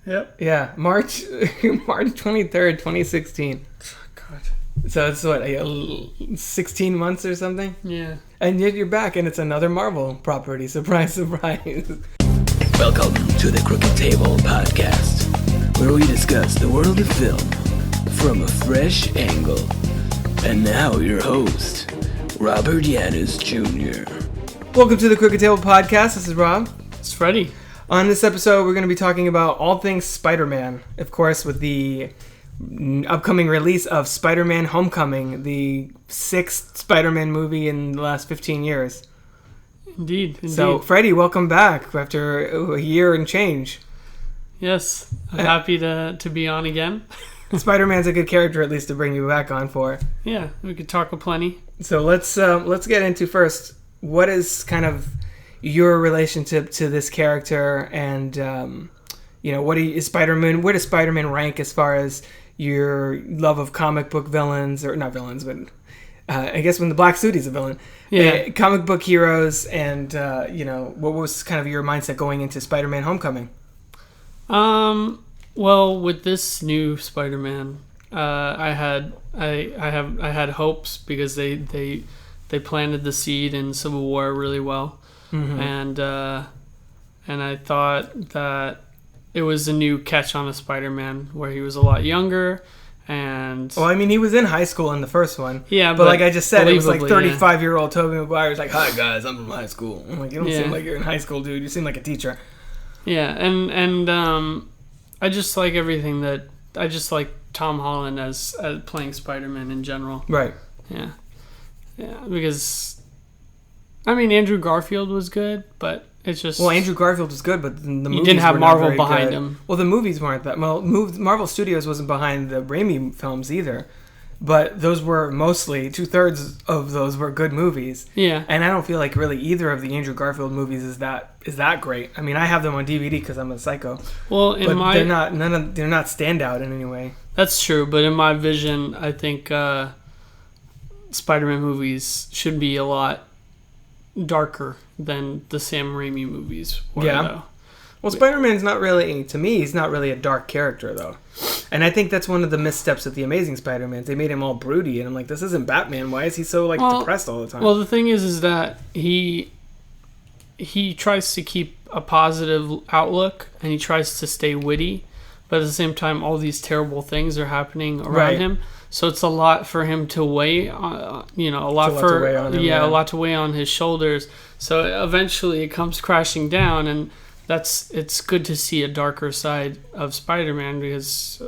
Yep. Yeah, March 23rd, 2016. God. So it's what, 16 months or something? Yeah. And yet you're back, and it's another Marvel property. Surprise, surprise. Welcome to the Crooked Table Podcast, where we discuss the world of film from a fresh angle. And now your host, Robert Yaniz Jr. Welcome to the Crooked Table Podcast. This is Rob. It's Freddy. On this episode, we're going to be talking about all things Spider-Man. Of course, with the upcoming release of Spider-Man Homecoming, the 6th Spider-Man movie in the last 15 years. Indeed. So, Freddy, welcome back after a year and change. Yes, I'm happy to be on again. Spider-Man's a good character, at least, to bring you back on for. Yeah, we could talk aplenty. So let's get into first, what is kind of your relationship to this character, and where does Spider-Man rank as far as your love of comic book villains, or not villains, but I guess when the black suit is a villain. Yeah. Comic book heroes, and what was kind of your mindset going into Spider-Man Homecoming? Well, with this new Spider-Man, I had hopes because they planted the seed in Civil War really well. Mm-hmm. And I thought that it was a new catch on a Spider-Man where he was a lot younger. And well, I mean, he was in high school in the first one. Yeah, but like I just said, it was like 35-year-old yeah. Tobey Maguire's like, "Hi guys, I'm from high school." I'm like, "You don't seem like you're in high school, dude. You seem like a teacher." Yeah, and I just like everything that I just like Tom Holland as playing Spider-Man in general. Right. Yeah, because I mean, Andrew Garfield was good, but it's just... Well, Andrew Garfield was good, but the movies didn't have were Marvel not very behind good. him. Well, the movies weren't that... Well, Marvel Studios wasn't behind the Raimi films either. But those were mostly... 2/3 of those were good movies. Yeah. And I don't feel like really either of the Andrew Garfield movies is that great. I mean, I have them on DVD because I'm a psycho. Well, they're not standout in any way. That's true, but in my vision, I think Spider-Man movies should be a lot darker than the Sam Raimi movies were. Yeah. Though. Well, Spider-Man's not really, to me, he's not really a dark character, though. And I think that's one of the missteps of the Amazing Spider-Man. They made him all broody, and I'm like, this isn't Batman. Why is he so, depressed all the time? Well, the thing is that he tries to keep a positive outlook, and he tries to stay witty, but at the same time, all these terrible things are happening around him. So it's a lot for him to weigh, a lot to weigh on his shoulders. So eventually it comes crashing down, and it's good to see a darker side of Spider-Man, because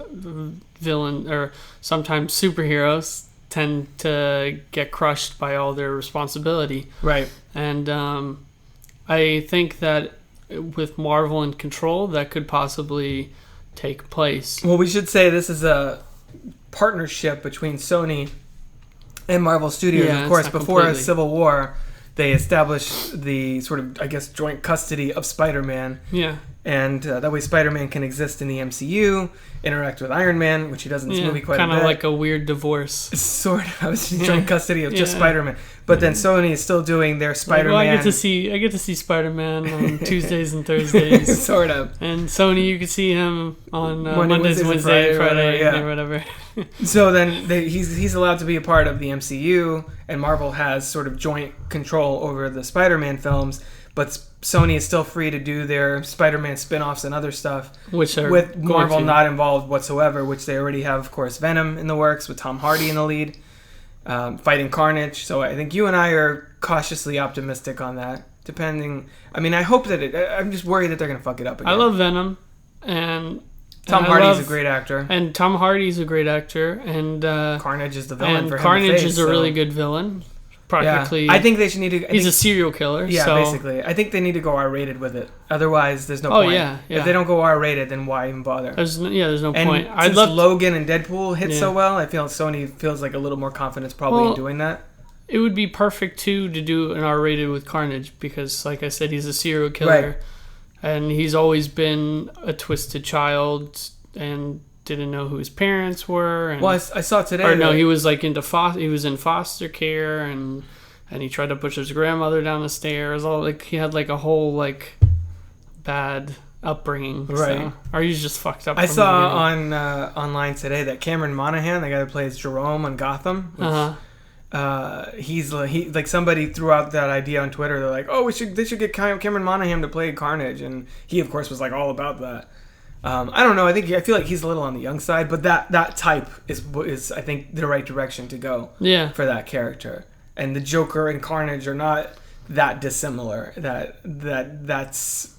villain or sometimes superheroes tend to get crushed by all their responsibility. Right. And I think that with Marvel in control, that could possibly take place. Well, we should say this is a partnership between Sony and Marvel Studios. Of course, before Civil War, they established the sort of, I guess, joint custody of Spider-Man. Yeah. And that way Spider-Man can exist in the MCU, interact with Iron Man, which he does in this movie quite a bit. Kind of like a weird divorce. Sort of. It's joint custody of just Spider-Man. But then Sony is still doing their Spider-Man. Well, I get to see Spider-Man on Tuesdays and Thursdays. Sort of. And Sony, you can see him on Mondays, Wednesday, Friday, or whatever. So then he's allowed to be a part of the MCU, and Marvel has sort of joint control over the Spider-Man films, but Sony is still free to do their Spider-Man spin-offs and other stuff, with Marvel not involved whatsoever, which they already have, of course, Venom in the works with Tom Hardy in the lead, fighting Carnage. So I think you and I are cautiously optimistic on that, depending... I mean, I hope that I'm just worried that they're going to fuck it up again. I love Venom, and... Tom Hardy's a great actor. And Tom Hardy's a great actor, and... Carnage is the villain for him. Carnage is a really good villain. Practically, yeah. I think they should need to... He's a serial killer. Yeah, so. Basically. I think they need to go R-rated with it. Otherwise, there's no point. Yeah. If they don't go R-rated, then why even bother? There's no point. Since Logan and Deadpool hit so well, I feel Sony feels like a little more confidence probably in doing that. It would be perfect, too, to do an R-rated with Carnage, because, like I said, he's a serial killer. Right. And he's always been a twisted child and didn't know who his parents were. And, well, I saw today. He was like he was in foster care, and he tried to push his grandmother down the stairs. He had like a whole like bad upbringing, right? So, or he's just fucked up. I saw on online today that Cameron Monaghan, the guy that plays Jerome on Gotham, he like somebody threw out that idea on Twitter. They're like, oh, they should get Cameron Monaghan to play Carnage, and he of course was like all about that. I don't know. I feel like he's a little on the young side, but that type is I think the right direction to go. Yeah. For that character, and the Joker and Carnage are not that dissimilar. That's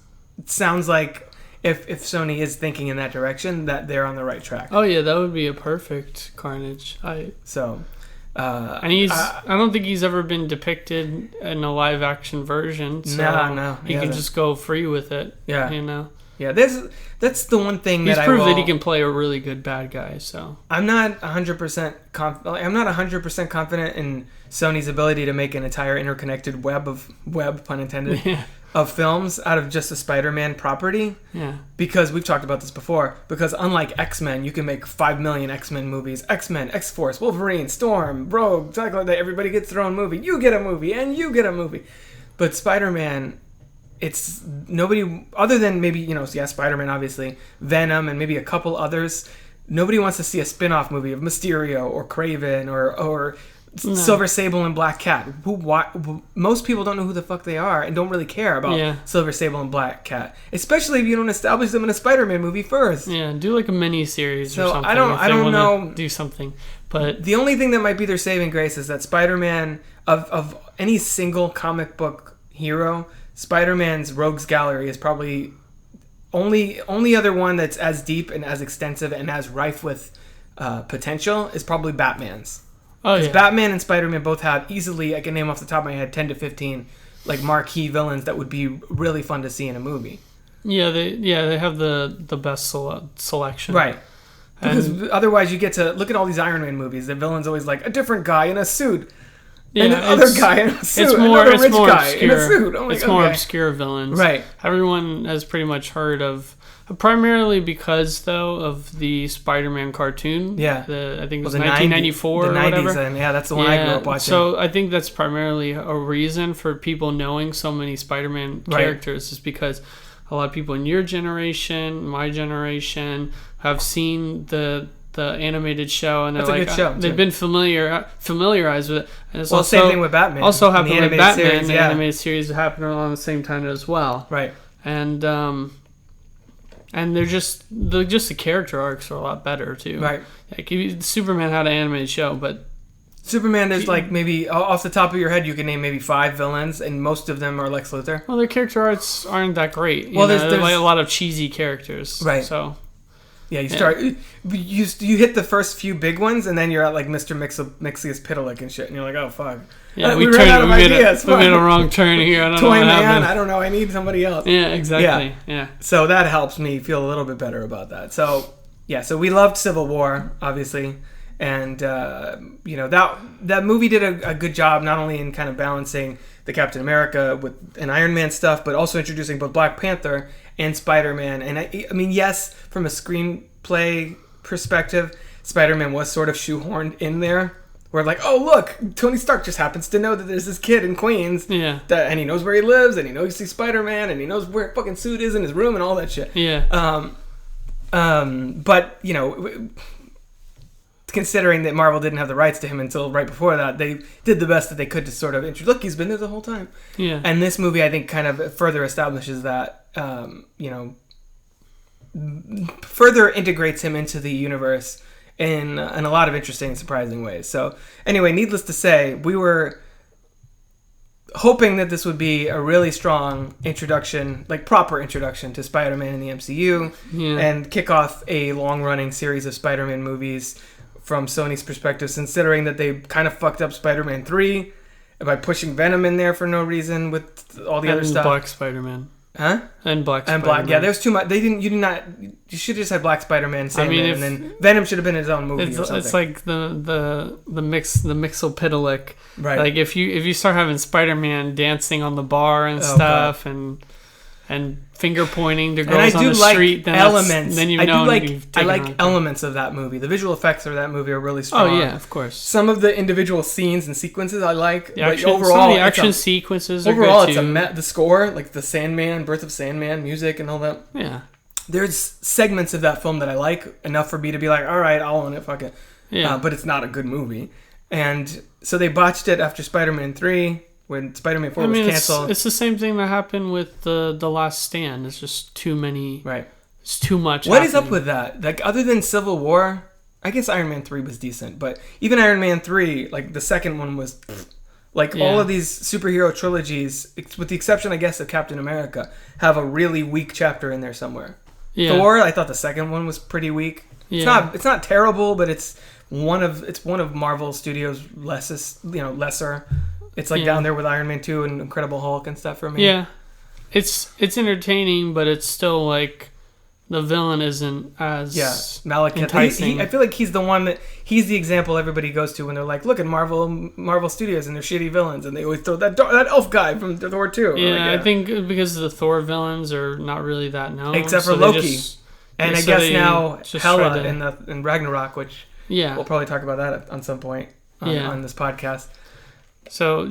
sounds like if Sony is thinking in that direction, that they're on the right track. Oh yeah, that would be a perfect Carnage. And I don't think he's ever been depicted in a live action version. So no, he can just go free with it. Yeah, Yeah, that's the one thing he's proved that he can play a really good bad guy. So I'm not 100% confident in Sony's ability to make an entire interconnected web pun intended of films out of just a Spider-Man property. Yeah, because we've talked about this before. Because unlike X-Men, you can make 5 million X-Men movies. X-Men, X-Force, Wolverine, Storm, Rogue, like that. Everybody gets their own movie. You get a movie, and you get a movie. But Spider-Man, it's nobody other than maybe, Spider-Man, obviously, Venom, and maybe a couple others. Nobody wants to see a spin-off movie of Mysterio or Kraven or Silver Sable and Black Cat. Most people don't know who the fuck they are and don't really care about Silver Sable and Black Cat, especially if you don't establish them in a Spider-Man movie first. Yeah, do like a mini series or something. I don't know. Do something, but the only thing that might be their saving grace is that Spider-Man of any single comic book hero, Spider-Man's Rogues Gallery is probably only other one that's as deep and as extensive and as rife with potential is probably Batman's. Because Batman and Spider-Man both have easily, I can name off the top of my head, 10 to 15 like marquee villains that would be really fun to see in a movie. Yeah, they have the best selection. Right. Because otherwise you get to look at all these Iron Man movies. The villain's always like a different guy in a suit. Yeah, and another guy in a suit. It's more guy obscure. In a suit. I'm like, it's more obscure villains. Right. Everyone has pretty much heard of, primarily because though of the Spider-Man cartoon. Yeah. I think it was 1994 the 90s, or whatever. And that's the one I grew up watching. So I think that's primarily a reason for people knowing so many Spider-Man characters is because a lot of people in your generation, my generation, have seen the animated show, and they're that's a good show, they've been familiarized with it. And it's same thing with Batman. Also happened with Batman. Series, the animated series happened around the same time as well. Right. And they're just the character arcs are a lot better too. Right. Like Superman had an animated show, but Superman is like maybe off the top of your head you can name maybe 5 villains, and most of them are Lex Luthor. Well, their character arcs aren't that great. There's like a lot of cheesy characters. Right. So. Yeah, you start. You hit the first few big ones, and then you're at like Mr. Mixius Pitalik and shit, and you're like, oh fuck. Yeah, we ran out of ideas. We made a wrong turn here. I don't Toy know Man, I don't know. I need somebody else. Yeah, exactly. Yeah. So that helps me feel a little bit better about that. So we loved Civil War, obviously, and that movie did a good job not only in kind of balancing the Captain America with an Iron Man stuff, but also introducing both Black Panther and Spider-Man. And I mean, yes, from a screenplay perspective, Spider-Man was sort of shoehorned in there. Where like, oh look, Tony Stark just happens to know that there's this kid in Queens, and he knows where he lives, and he knows he's Spider-Man, and he knows where fucking suit is in his room and all that shit. Yeah. But considering that Marvel didn't have the rights to him until right before that, they did the best that they could to sort of introduce. Look, he's been there the whole time. Yeah. And this movie, I think, kind of further establishes that. Further integrates him into the universe in a lot of interesting and surprising ways. So anyway, needless to say, we were hoping that this would be a really strong introduction, like proper introduction to Spider-Man in the MCU, and kick off a long-running series of Spider-Man movies from Sony's perspective, considering that they kind of fucked up Spider-Man 3 by pushing Venom in there for no reason with all the other stuff. Black Spider-Man. Huh? And Black Spider-Man. Yeah, there's too much. You should have just had Black Spider-Man, Sandman, and then Venom should have been his own movie or something. It's like the Mixopidalic. Right. Like if you start having Spider-Man dancing on the bar and stuff, and finger pointing to girls on the street, then elements. Then you've I known do like you've I taken like on elements of that movie. The visual effects of that movie are really strong. Oh yeah, of course. Some of the individual scenes and sequences I like. The action, overall, some of the action sequences are overall, good too. the score, like the Sandman, Birth of Sandman music and all that. Yeah. There's segments of that film that I like enough for me to be like, all right, I'll own it, fuck it. Yeah. But it's not a good movie. And so they botched it after Spider-Man 3, when Spider-Man 4 was canceled. It's the same thing that happened with the Last Stand. It's just too many. Right. It's too much. What is up with that? Like, other than Civil War, I guess Iron Man 3 was decent, but even Iron Man 3, like the second one was like all of these superhero trilogies, with the exception, I guess, of Captain America, have a really weak chapter in there somewhere. Yeah. Thor, I thought the second one was pretty weak. Yeah. It's not terrible, but it's one of Marvel Studios' lesser. It's like down there with Iron Man 2 and Incredible Hulk and stuff for me. Yeah. It's entertaining, but it's still like the villain isn't as enticing. I feel like he's the example everybody goes to when they're like, look at Marvel Studios and their shitty villains, and they always throw that elf guy from Thor 2. Yeah, I think because the Thor villains are not really that known. Except for Loki. And I guess now Hela in Ragnarok, which we'll probably talk about that on some point on this podcast. So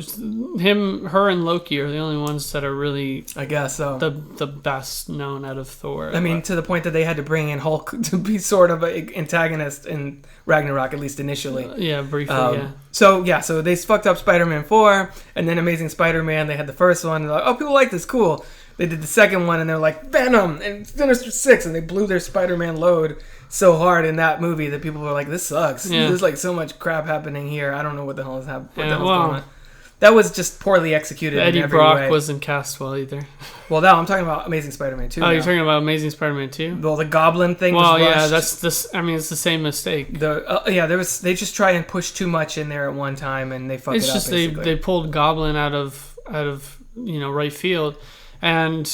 her and Loki are the only ones that are really, I guess so, the best known out of Thor. I mean, to the point that they had to bring in Hulk to be sort of an antagonist in Ragnarok, at least initially. Briefly, So they fucked up Spider-Man 4, and then Amazing Spider-Man, they had the first one, and they're like, oh, people like this, cool. They did the second one, and they're like, Venom, and Sinister Six, and they blew their Spider-Man load so hard in that movie that people were like, this sucks. Yeah. There's like so much crap happening here. I don't know what the hell is happening. Going on. That was just poorly executed. Eddie in every Brock way. wasn't cast well either. Well, now I'm talking about Amazing Spider-Man 2. Oh, you're talking about Amazing Spider-Man 2? Well, the Goblin thing. Well, was rushed. that's this. I mean, it's the same mistake. They just try and push too much in there at one time, and they fuck it up. It's just they pulled Goblin out of right field, and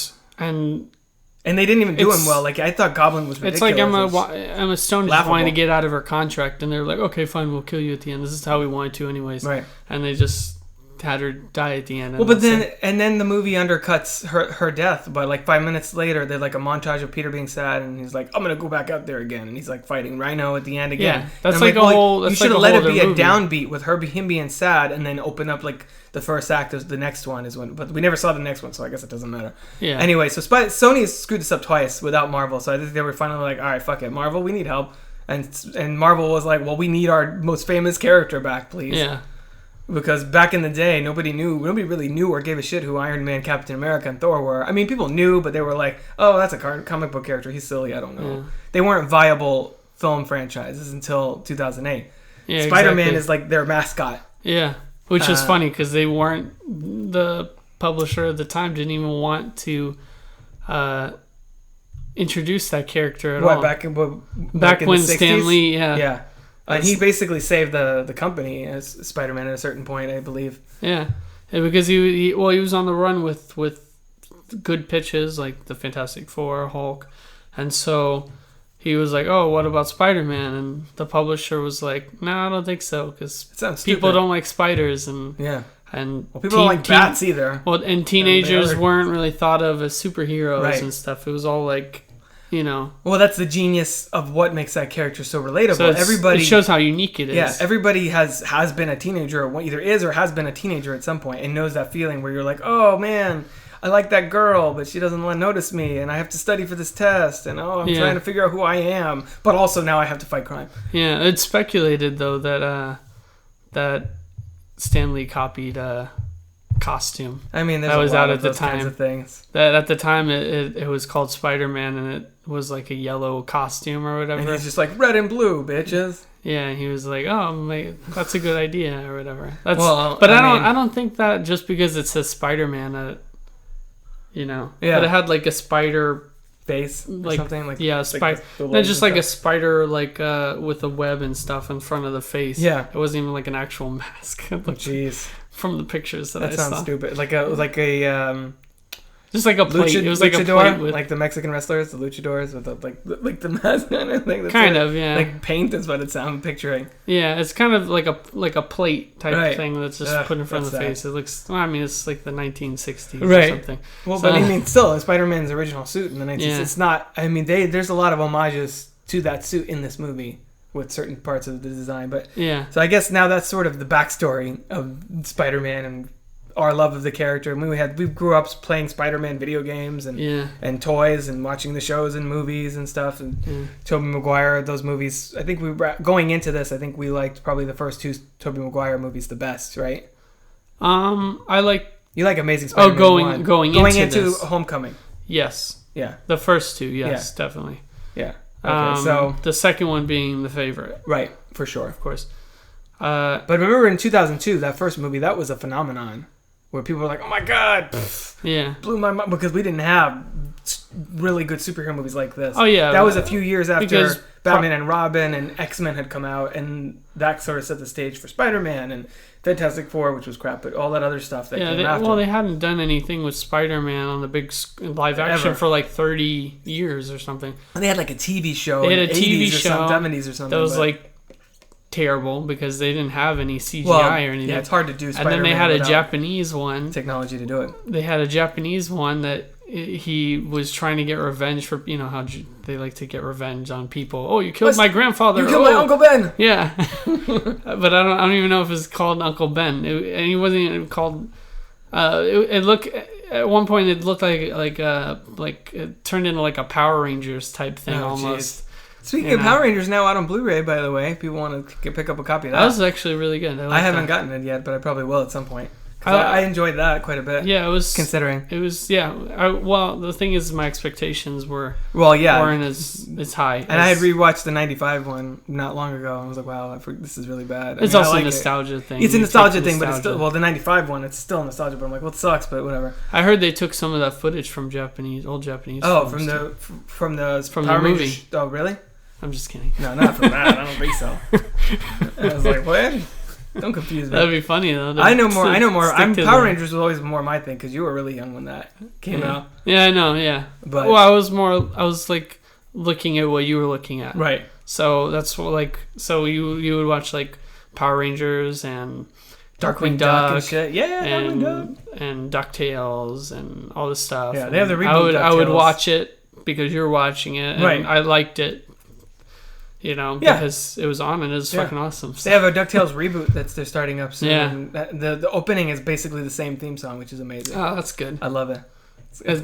they didn't even do him well. Like, I thought Goblin was ridiculous. It's like Emma Stone just wanting to get out of her contract, and they're like, okay, fine, we'll kill you at the end. This is how we wanted to anyways. Right. And they just had her die at the end. Well, but then the movie undercuts her death, but like 5 minutes later, there's like a montage of Peter being sad, and he's like, I'm going to go back out there again. And he's like fighting Rhino at the end again. Yeah, that's like a whole... You should have let it be a downbeat with him being sad, and then open up like... The first act of the next one is when, but we never saw the next one, so I guess it doesn't matter. Yeah. Anyway, so Sony has screwed this up twice without Marvel, so I think they were finally like, all right, fuck it, Marvel, we need help, and Marvel was like, well, we need our most famous character back, please. Yeah. Because back in the day, nobody really knew or gave a shit who Iron Man, Captain America, and Thor were. I mean, people knew, but they were like, oh, that's a comic book character, he's silly, I don't know. Yeah. They weren't viable film franchises until 2008. Yeah, Spider-Man is like their mascot. Yeah. Which is funny because they weren't, the publisher at the time didn't even want to introduce that character at all. Back in when the 60s? Stan Lee, yeah. And he basically saved the company as Spider-Man at a certain point, I believe. Yeah, because he was on the run with good pitches like the Fantastic Four, Hulk, and so he was like, oh, what about Spider-Man? And the publisher was like, no, I don't think so, because people don't like spiders. And people don't like bats either. Well, and teenagers weren't really thought of as superheroes and stuff. It was all like, Well, that's the genius of what makes that character so relatable. So it shows how unique it is. Yeah, everybody has been a teenager, or either is or has been a teenager at some point, and knows that feeling where you're like, oh, man, I like that girl, but she doesn't notice me, and I have to study for this test, and I'm trying to figure out who I am, but also now I have to fight crime. Yeah, it's speculated though that Stan Lee copied a costume. I mean, that was out at the time. Kinds of things. That at the time it was called Spider-Man, and it was like a yellow costume or whatever. And he's just like red and blue, bitches. Yeah, he was like, "Oh, that's a good idea," or whatever. I don't think that just because it says Spider-Man. But it had like a spider face or something like spider. Not just like a spider with a web and stuff in front of the face. Yeah, it wasn't even like an actual mask. Jeez, from the pictures that I saw. That sounds stupid. Like a Just like a plate. It was like a plate with like the Mexican wrestlers, the luchadors with the like the mask kind of thing. Kind of, yeah. Like paint is what I'm picturing. Yeah, it's kind of like a plate type thing that's just put in front of the sad. face. It looks. Well, I mean, it's like the 1960s right. or something. Well, so, but I mean, still, Spider-Man's original suit in the 1960s. Yeah. It's not. I mean, there's a lot of homages to that suit in this movie with certain parts of the design. But yeah. So I guess now that's sort of the backstory of Spider-Man and our love of the character. I mean, we grew up playing Spider-Man video games and toys and watching the shows and movies and stuff. And Tobey Maguire, those movies. I think going into this, I think we liked probably the first two Tobey Maguire movies the best, right? I like. You like Amazing Spider-Man? Going into this. Homecoming. Yes. Yeah. The first two, yes, definitely. Yeah. Okay, so the second one being the favorite, right? For sure, of course. But remember in 2002, that first movie, that was a phenomenon. Where people were like, "Oh my god!" Blew my mind because we didn't have really good superhero movies like this. Oh yeah, that was a few years after Batman and Robin and X-Men had come out, and that sort of set the stage for Spider-Man and Fantastic Four, which was crap, but all that other stuff that came after. Well, they hadn't done anything with Spider-Man on the big live action for like 30 years or something. And they had like a TV show. They had a TV show, 70s or something. That was like terrible because they didn't have any CGI or anything. Yeah, it's hard to do Spider-Man. And then they had a Japanese one. Technology to do it. They had a Japanese one that he was trying to get revenge for, you know, how they like to get revenge on people. Oh, you killed my grandfather. You killed my Uncle Ben. Yeah. But I don't even know if it's called Uncle Ben. And he wasn't even called... it looked... At one point, it looked like it turned into like a Power Rangers type thing almost. Geez. Speaking of Power Rangers, now out on Blu-ray, by the way, if people want to pick up a copy of that. That was actually really good. I haven't gotten it yet, but I probably will at some point. I enjoyed that quite a bit. Yeah, it was... Considering. It was, well, the thing is, my expectations weren't as high. And I had rewatched the 95 one not long ago, and I was like, wow, this is really bad. It's also a nostalgia thing. It's a nostalgia thing, but it's still... Well, the 95 one, it's still nostalgia, but I'm like, well, it sucks, but whatever. I heard they took some of that footage from old Japanese Oh, films from the Power movie. Rangers. Oh, really? I'm just kidding. No, not from that. I don't think so. I was like, what? Don't confuse me. That'd be funny though. I know more. Power Rangers was always more my thing because you were really young when that came out. Yeah, I know. Yeah, but I was like looking at what you were looking at. Right. So that's what you would watch like Power Rangers and Darkwing Duck and shit. Yeah, and Darkwing Duck. and DuckTales and all this stuff. Yeah, they have the reboot. I would watch it because you're watching it, and right. I liked it. You know, because it was on and it was fucking awesome. So. They have a DuckTales reboot they're starting up soon. Yeah. And the opening is basically the same theme song, which is amazing. Oh, that's good. I love it.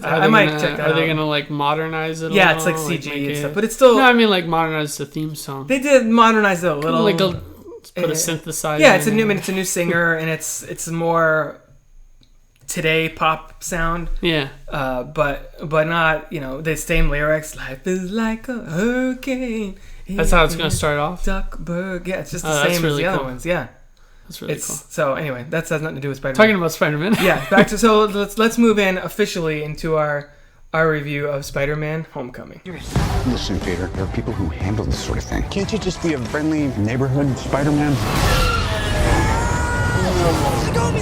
I might check that out. Are they gonna like modernize it? Yeah, it's like CG and stuff, but it's still. No, I mean like modernize the theme song. They did modernize it a little. Put a synthesizer. Yeah, it's a new singer, and it's more today pop sound. Yeah. But not the same lyrics. Life is like a hurricane. That's how it's going to start off? Duckburg. Yeah, it's just the same as the other ones. Yeah. That's really cool. So anyway, that has nothing to do with Spider-Man. Talking about Spider-Man. Yeah, back to let's move in officially into our review of Spider-Man: Homecoming. Listen, Peter, there are people who handle this sort of thing. Can't you just be a friendly neighborhood Spider-Man? Let go of me!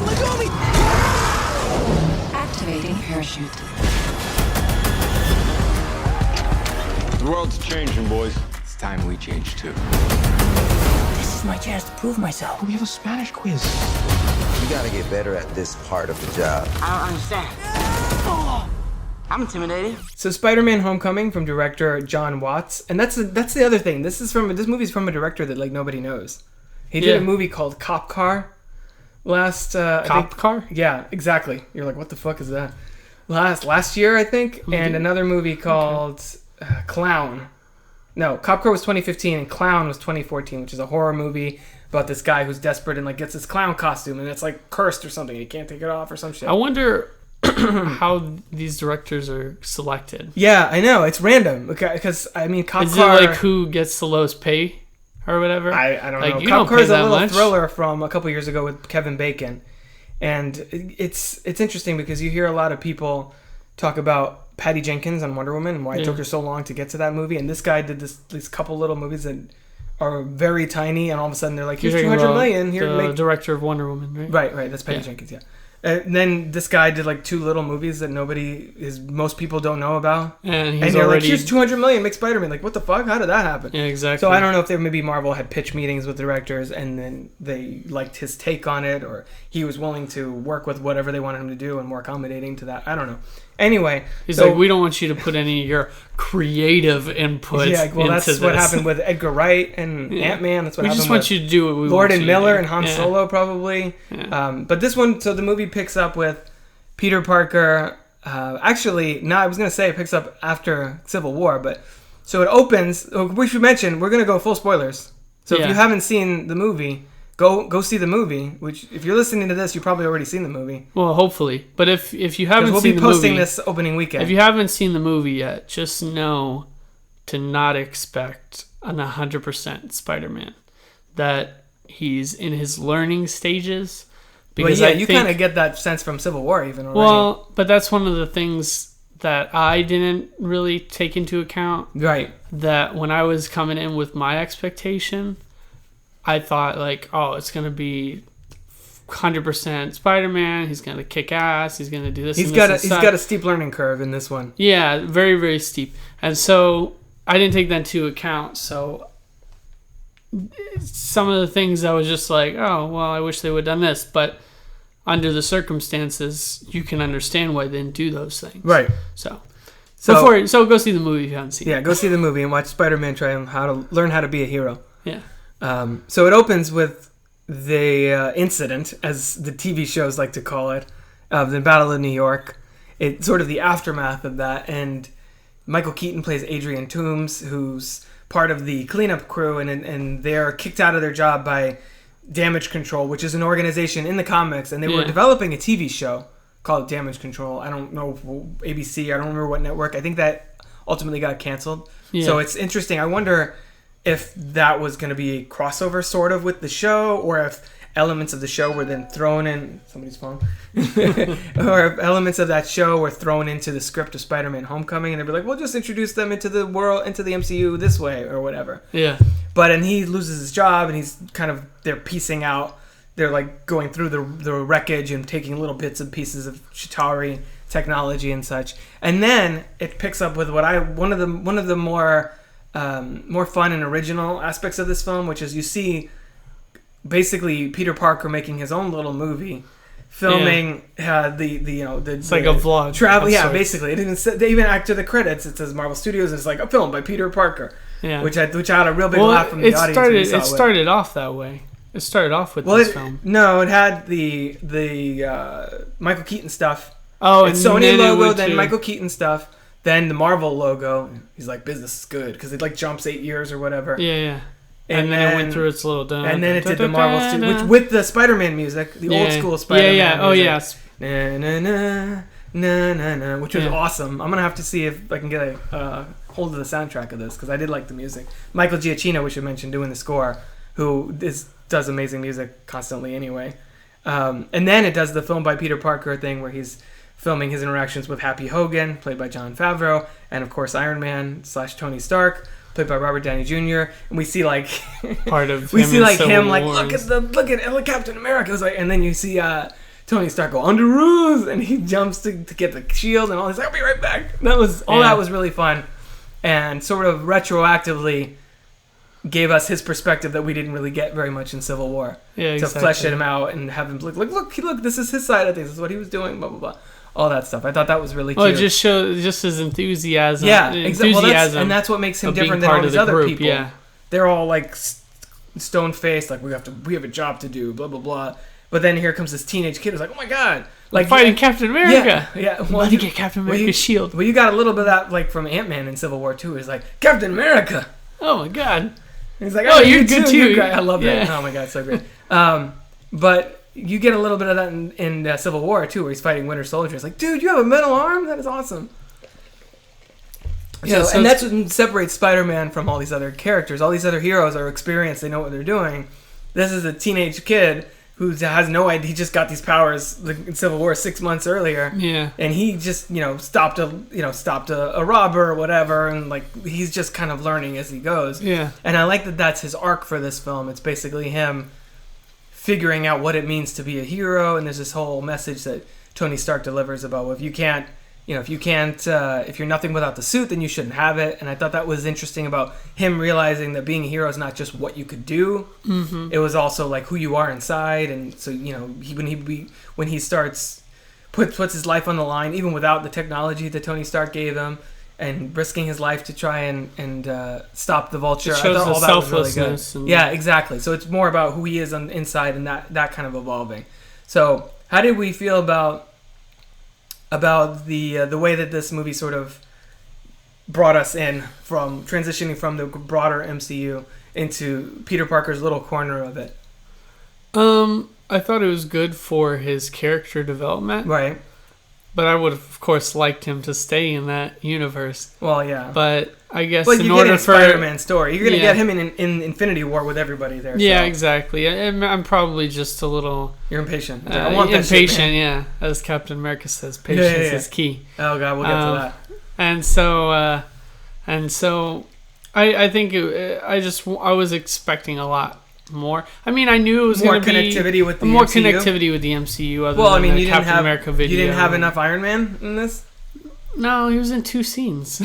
Activating parachute. The world's changing, boys. It's time we change too. This is my chance to prove myself. We have a Spanish quiz. You gotta get better at this part of the job. I don't understand. I'm intimidated. So Spider-Man: Homecoming from director Jon Watts, and that's the other thing. This movie's from a director that like nobody knows. He did a movie called Cop Car. Car? Yeah, exactly. You're like, what the fuck is that? Last year, I think, and another movie called Clown. No, Cop Car was 2015 and Clown was 2014, which is a horror movie about this guy who's desperate and like gets this clown costume and it's like cursed or something. He can't take it off or some shit. I wonder how these directors are selected. Yeah, I know. It's random. Because, I mean, Cop Is Car... it like who gets the lowest pay or whatever? I don't know. You Cop don't Car pay is a that little much. thriller from a couple years ago with Kevin Bacon. And it's interesting because you hear a lot of people talk about Patty Jenkins on Wonder Woman and why it took her so long to get to that movie. And this guy did these couple little movies that are very tiny, and all of a sudden they're like, here's $200 million. Here, the director of Wonder Woman, right? Right. That's Patty Jenkins, yeah. And then this guy did like 2 little movies that most people don't know about. And they're like, here's $200 million, make Spider-Man. Like, what the fuck? How did that happen? Yeah, exactly. So I don't know if maybe Marvel had pitch meetings with directors and then they liked his take on it, or he was willing to work with whatever they wanted him to do and more accommodating to that. I don't know. Anyway, he's like, we don't want you to put any of your creative input. Yeah, well, that's into what this. happened with Edgar Wright and Ant-Man. That's what happened. We just want you to do what we Lord want and you Miller to do. and Han Solo probably. Yeah. But this one, so the movie picks up with Peter Parker. Actually, no, I was gonna say it picks up after Civil War, but so it opens. We should mention we're gonna go full spoilers. So if you haven't seen the movie, go see the movie. Which, if you're listening to this, you've probably already seen the movie. Well, hopefully. But if you haven't we'll seen be the movie, posting this opening weekend. If you haven't seen the movie yet, just know to not expect an 100% Spider-Man. That he's in his learning stages. Because you kind of get that sense from Civil War even already. Well, but that's one of the things that I didn't really take into account. Right. That when I was coming in with my expectation, I thought like, oh, it's going to be 100% Spider-Man. He's going to kick ass. He's going to do this. He's got a steep learning curve in this one. Yeah, very, very steep. And so I didn't take that into account. So some of the things I was just like, oh, well, I wish they would have done this. But under the circumstances, you can understand why they didn't do those things. Right. So go see the movie if you haven't seen it. Yeah, go see the movie and watch Spider-Man try to learn how to be a hero. Yeah. So it opens with the incident, as the TV shows like to call it, of the Battle of New York. It's sort of the aftermath of that. And Michael Keaton plays Adrian Toomes, who's part of the cleanup crew, and they're kicked out of their job by Damage Control, which is an organization in the comics, and they were developing a TV show called Damage Control. I don't know, ABC, I don't remember what network. I think that ultimately got canceled. Yeah. So it's interesting. I wonder if that was going to be a crossover sort of with the show, or if elements of the show were then thrown in somebody's phone or if elements of that show were thrown into the script of Spider-Man Homecoming, and they'd be like, we'll just introduce them into the world, into the MCU this way or whatever. Yeah. And he loses his job, and he's they're piecing out, they're like going through the wreckage and taking little bits and pieces of Chitauri technology and such. And then it picks up with one of the more fun and original aspects of this film, which is you see basically Peter Parker making his own little movie, filming it's like a vlog travel. Yeah, basically, they even after the credits it says Marvel Studios, and it's like a film by Peter Parker. Yeah, which I had a real big laugh from the audience. It started off that way. It started off with this film. No, it had the Michael Keaton stuff. Oh, and Sony logo, then Michael Keaton stuff, then the Marvel logo. He's like, business is good, because it like jumps 8 years or whatever. Yeah, yeah. And then it went through its little dun. And then it did the Marvel Studio, with the Spider-Man music, the old school Spider-Man. Yeah, yeah. Oh, yes. Na na na na na na, which was awesome. I'm gonna have to see if I can get a hold of the soundtrack of this, because I did like the music. Michael Giacchino, we should mention, doing the score, who does amazing music constantly anyway. And then it does the film by Peter Parker thing, where he's filming his interactions with Happy Hogan, played by Jon Favreau, and of course Iron Man / Tony Stark, played by Robert Downey Jr. And we see like part of him like look at Captain America. It's like, and then you see Tony Stark go under ruse, and he jumps to get the shield and all. He's like, I'll be right back. That was really fun, and sort of retroactively gave us his perspective that we didn't really get very much in Civil War. Yeah, exactly. To flesh him out and have him look, this is his side of things. This is what he was doing. Blah blah blah. All that stuff. I thought that was really cute. Well, it just shows his enthusiasm. Yeah, exactly. Well, and that's what makes him different than all these other people. Yeah. They're all like stone faced, like we have a job to do, blah blah blah. But then here comes this teenage kid who's like, oh my god, like fighting Captain America. Yeah. Well, you get Captain America's shield. Well, you got a little bit of that like from Ant-Man in Civil War 2. He's like, Captain America. Oh my god. And he's like, oh, you're good too. I love that. Oh my god, so great. But you get a little bit of that in Civil War too, where he's fighting Winter Soldier. It's like, dude, you have a metal arm? That is awesome. Yeah, so and that's what separates Spider-Man from all these other characters. All these other heroes are experienced; they know what they're doing. This is a teenage kid who has no idea. He just got these powers in Civil War 6 months earlier. Yeah, and he just stopped a robber or whatever, and like he's just kind of learning as he goes. Yeah, and I like that that's his arc for this film. It's basically him figuring out what it means to be a hero, and there's this whole message that Tony Stark delivers about, well, if you're nothing without the suit, then you shouldn't have it. And I thought that was interesting about him realizing that being a hero is not just what you could do. Mm-hmm. It was also like who you are inside. And so, when he starts puts his life on the line, even without the technology that Tony Stark gave him, and risking his life to try and stop the Vulture. It shows I thought all the that was really good. selflessness. Yeah, exactly. So it's more about who he is on the inside and that kind of evolving. So how did we feel about the way that this movie sort of brought us in from transitioning from the broader MCU into Peter Parker's little corner of it? I thought it was good for his character development. Right. But I would have, of course, liked him to stay in that universe. Well, yeah. But I guess in order for Spider-Man story, you're gonna yeah. get him in Infinity War with everybody there. Yeah, so. Exactly. I'm probably just a little. You're impatient. I want that impatient. shit, yeah, as Captain America says, patience is key. Oh God, we'll get to that. And so, I think I was expecting a lot more. I mean, I knew it was going to be connectivity with the more MCU? Connectivity with the MCU. Other than the Captain America video. You didn't have enough Iron Man in this. No, he was in 2 scenes.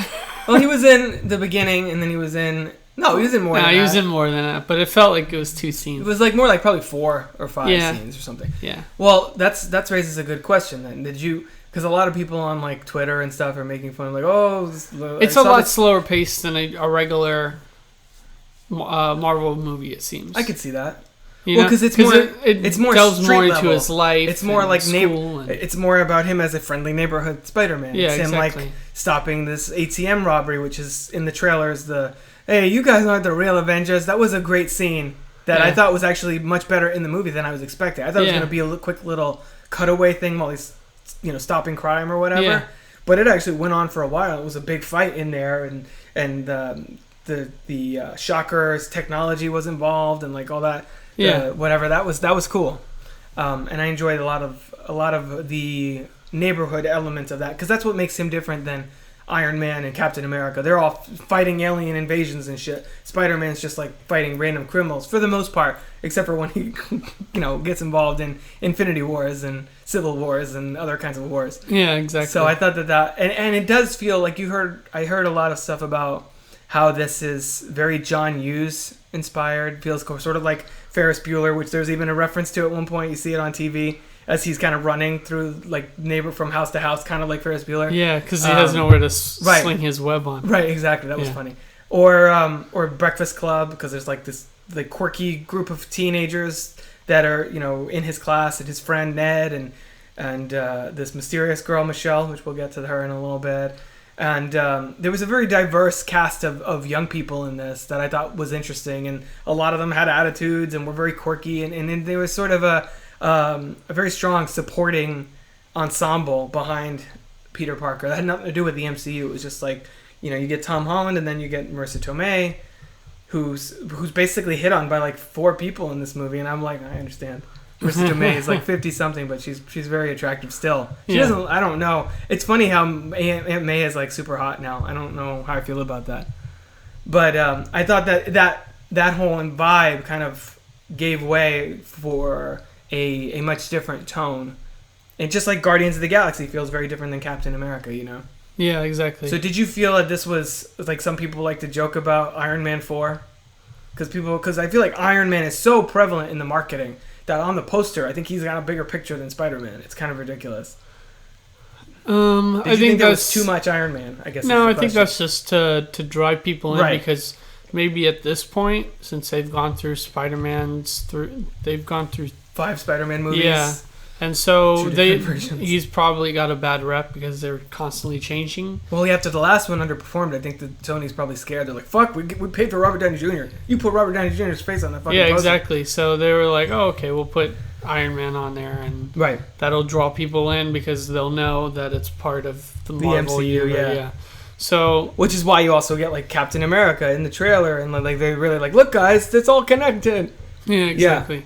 Well, he was in the beginning, and then he was in. No, he was in more. No, he was in more than that, but it felt like it was 2 scenes. It was like more like probably 4 or 5 scenes or something. Yeah. Well, that raises a good question then. Did you? Because a lot of people on like Twitter and stuff are making fun of like, oh, it's a lot slower paced than a regular Marvel movie. It seems. I could see that. Because it's more delves street more level. into his life. It's more like school. It's more about him as a friendly neighborhood Spider-Man. Yeah, it's him exactly. like stopping this ATM robbery, which is in the trailers. Hey, you guys aren't the real Avengers. That was a great scene that I thought was actually much better in the movie than I was expecting. I thought it was going to be a quick little cutaway thing while he's stopping crime or whatever. Yeah. But it actually went on for a while. It was a big fight in there, and the Shocker's technology was involved and like all that. Whatever that was cool, and I enjoyed a lot of the neighborhood elements of that because that's what makes him different than Iron Man and Captain America. They're all fighting alien invasions and shit. Spider-Man's just like fighting random criminals for the most part, except for when he gets involved in Infinity Wars and Civil Wars and other kinds of wars. Yeah, exactly. So I thought that and it does feel like I heard a lot of stuff about how this is very John Hughes inspired. Feels sort of like Ferris Bueller, which there's even a reference to at one point. You see it on TV as he's kind of running through like neighbor from house to house, kind of like Ferris Bueller. Yeah, because he has nowhere to sling his web on. Right, exactly. That was funny. Or Breakfast Club, because there's like this like quirky group of teenagers that are in his class, and his friend Ned and this mysterious girl Michelle, which we'll get to her in a little bit. And there was a very diverse cast of young people in this that I thought was interesting, and a lot of them had attitudes and were very quirky, and there was sort of a very strong supporting ensemble behind Peter Parker. That had nothing to do with the MCU. It was just like you get Tom Holland, and then you get Marisa Tomei, who's basically hit on by like 4 people in this movie, and I'm like, I understand. Marisa Tomei is like 50 something, but she's very attractive still. She doesn't. I don't know. It's funny how Aunt May is like super hot now. I don't know how I feel about that, but I thought that whole vibe kind of gave way for a much different tone, and just like Guardians of the Galaxy feels very different than Captain America. Yeah, exactly. So did you feel that this was like some people like to joke about Iron Man 4? Because I feel like Iron Man is so prevalent in the marketing that on the poster, I think he's got a bigger picture than Spider-Man. It's kind of ridiculous. I think there was too much Iron Man, I guess. No, I think that's just to drive people in, right. Because maybe at this point, since they've gone through they've gone through 5 Spider-Man movies. Yeah. And so he's probably got a bad rep because they're constantly changing. Well, after the last one underperformed, I think that Sony's probably scared. They're like, "Fuck, we paid for Robert Downey Jr. You put Robert Downey Jr.'s face on that fucking poster." Exactly. So they were like, "Oh, okay, we'll put Iron Man on there, and that'll draw people in because they'll know that it's part of the Marvel MCU." Yeah. So, which is why you also get like Captain America in the trailer, and like they really like, "Look, guys, it's all connected." Yeah, exactly. Yeah.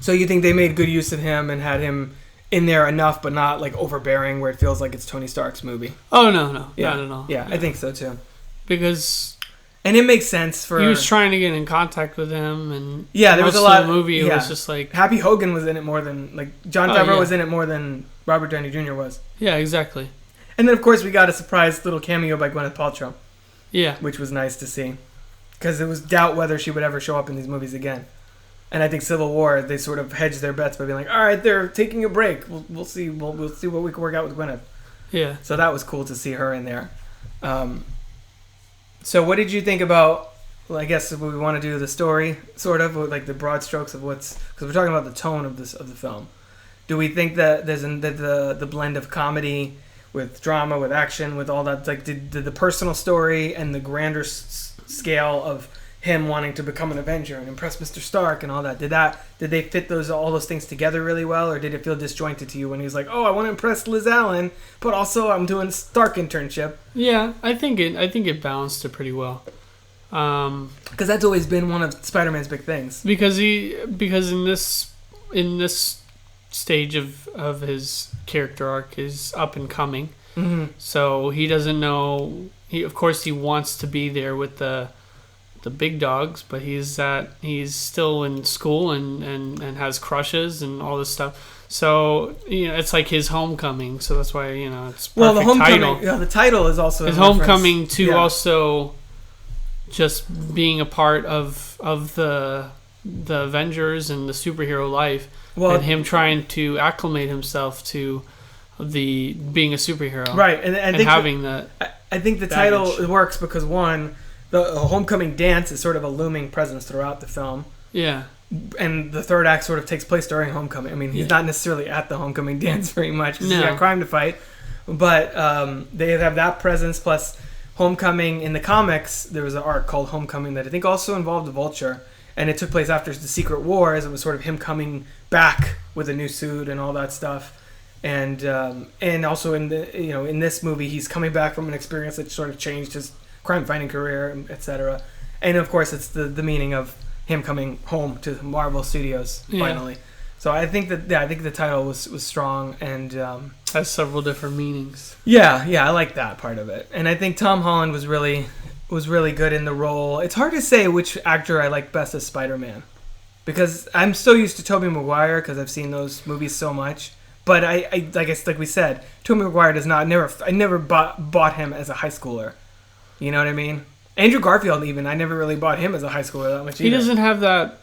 So you think they made good use of him and had him in there enough, but not like overbearing, where it feels like it's Tony Stark's movie? Oh no, yeah. not at all. Yeah, I think so too. Because And it makes sense for... He was trying to get in contact with him, and there was a lot of the movie. It was just like... Happy Hogan was in it more than... Like, Jon Favreau was in it more than Robert Downey Jr. was. Yeah, exactly. And then, of course, we got a surprise little cameo by Gwyneth Paltrow. Yeah. Which was nice to see. Because it was doubt whether she would ever show up in these movies again. And I think Civil War, they sort of hedged their bets by being like, all right, they're taking a break. We'll see. We'll see what we can work out with Gwyneth. Yeah. So that was cool to see her in there. So what did you think about... Well, I guess we want to do the story, sort of, like the broad strokes of what's... Because we're talking about the tone of the film. Do we think that there's the blend of comedy with drama, with action, with all that? Like, did the personal story and the grander scale of him wanting to become an Avenger and impress Mr. Stark and all that, did they fit all those things together really well, or did it feel disjointed to you when he was like, oh, I want to impress Liz Allen, but also I'm doing Stark internship? Yeah, I think it balanced it pretty well. Because that's always been one of Spider-Man's big things. Because in this stage of his character arc is up and coming, so he doesn't know. Of course he wants to be there with the big dogs, but he's still in school and has crushes and all this stuff. So it's like his homecoming. So that's why it's perfect. Well, the homecoming. Title. Yeah, the title is also his homecoming to also. Just being a part of the Avengers and the superhero life, and him trying to acclimate himself to being a superhero, right? And having that. I think the baggage. Title works because one, the homecoming dance is sort of a looming presence throughout the film. Yeah. And the third act sort of takes place during homecoming. I mean, he's not necessarily at the homecoming dance very much because he's got crime to fight, but they have that presence plus. Homecoming in the comics, there was an arc called Homecoming that I think also involved the Vulture, and it took place after the Secret Wars. It was sort of him coming back with a new suit and all that stuff, and also in this movie he's coming back from an experience that sort of changed his crime fighting career, etc. And of course, it's the meaning of him coming home to Marvel Studios finally. So I think the title was strong and has several different meanings. Yeah, I like that part of it, and I think Tom Holland was really good in the role. It's hard to say which actor I like best as Spider-Man, because I'm so used to Tobey Maguire because I've seen those movies so much. But I like we said, Tobey Maguire does not. I never bought him as a high schooler. You know what I mean? Andrew Garfield even I never really bought him as a high schooler that much either. He doesn't have that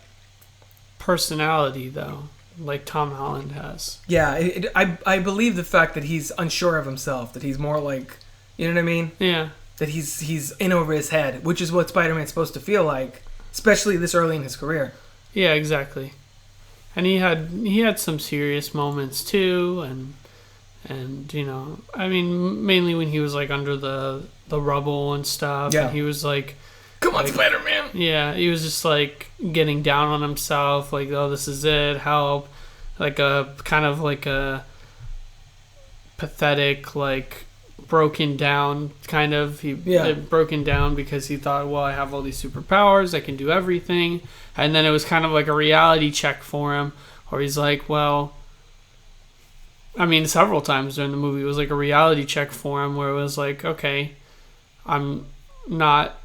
personality though. Like Tom Holland has. Yeah, I believe the fact that he's unsure of himself, that he's more like, you know what I mean? Yeah. That he's in over his head, which is what Spider-Man's supposed to feel like, especially this early in his career. Yeah, exactly. And he had some serious moments too, and I mean, mainly when he was like under the rubble and stuff, and he was like. Come on, Spider-Man! Yeah, he was just like getting down on himself, like, oh, this is it, help. Like a kind of like a pathetic, like broken down kind of. He broken down because he thought, well, I have all these superpowers, I can do everything. And then it was kind of like a reality check for him, where he's like, well, I mean, several times during the movie, it was like a reality check for him where it was like, okay,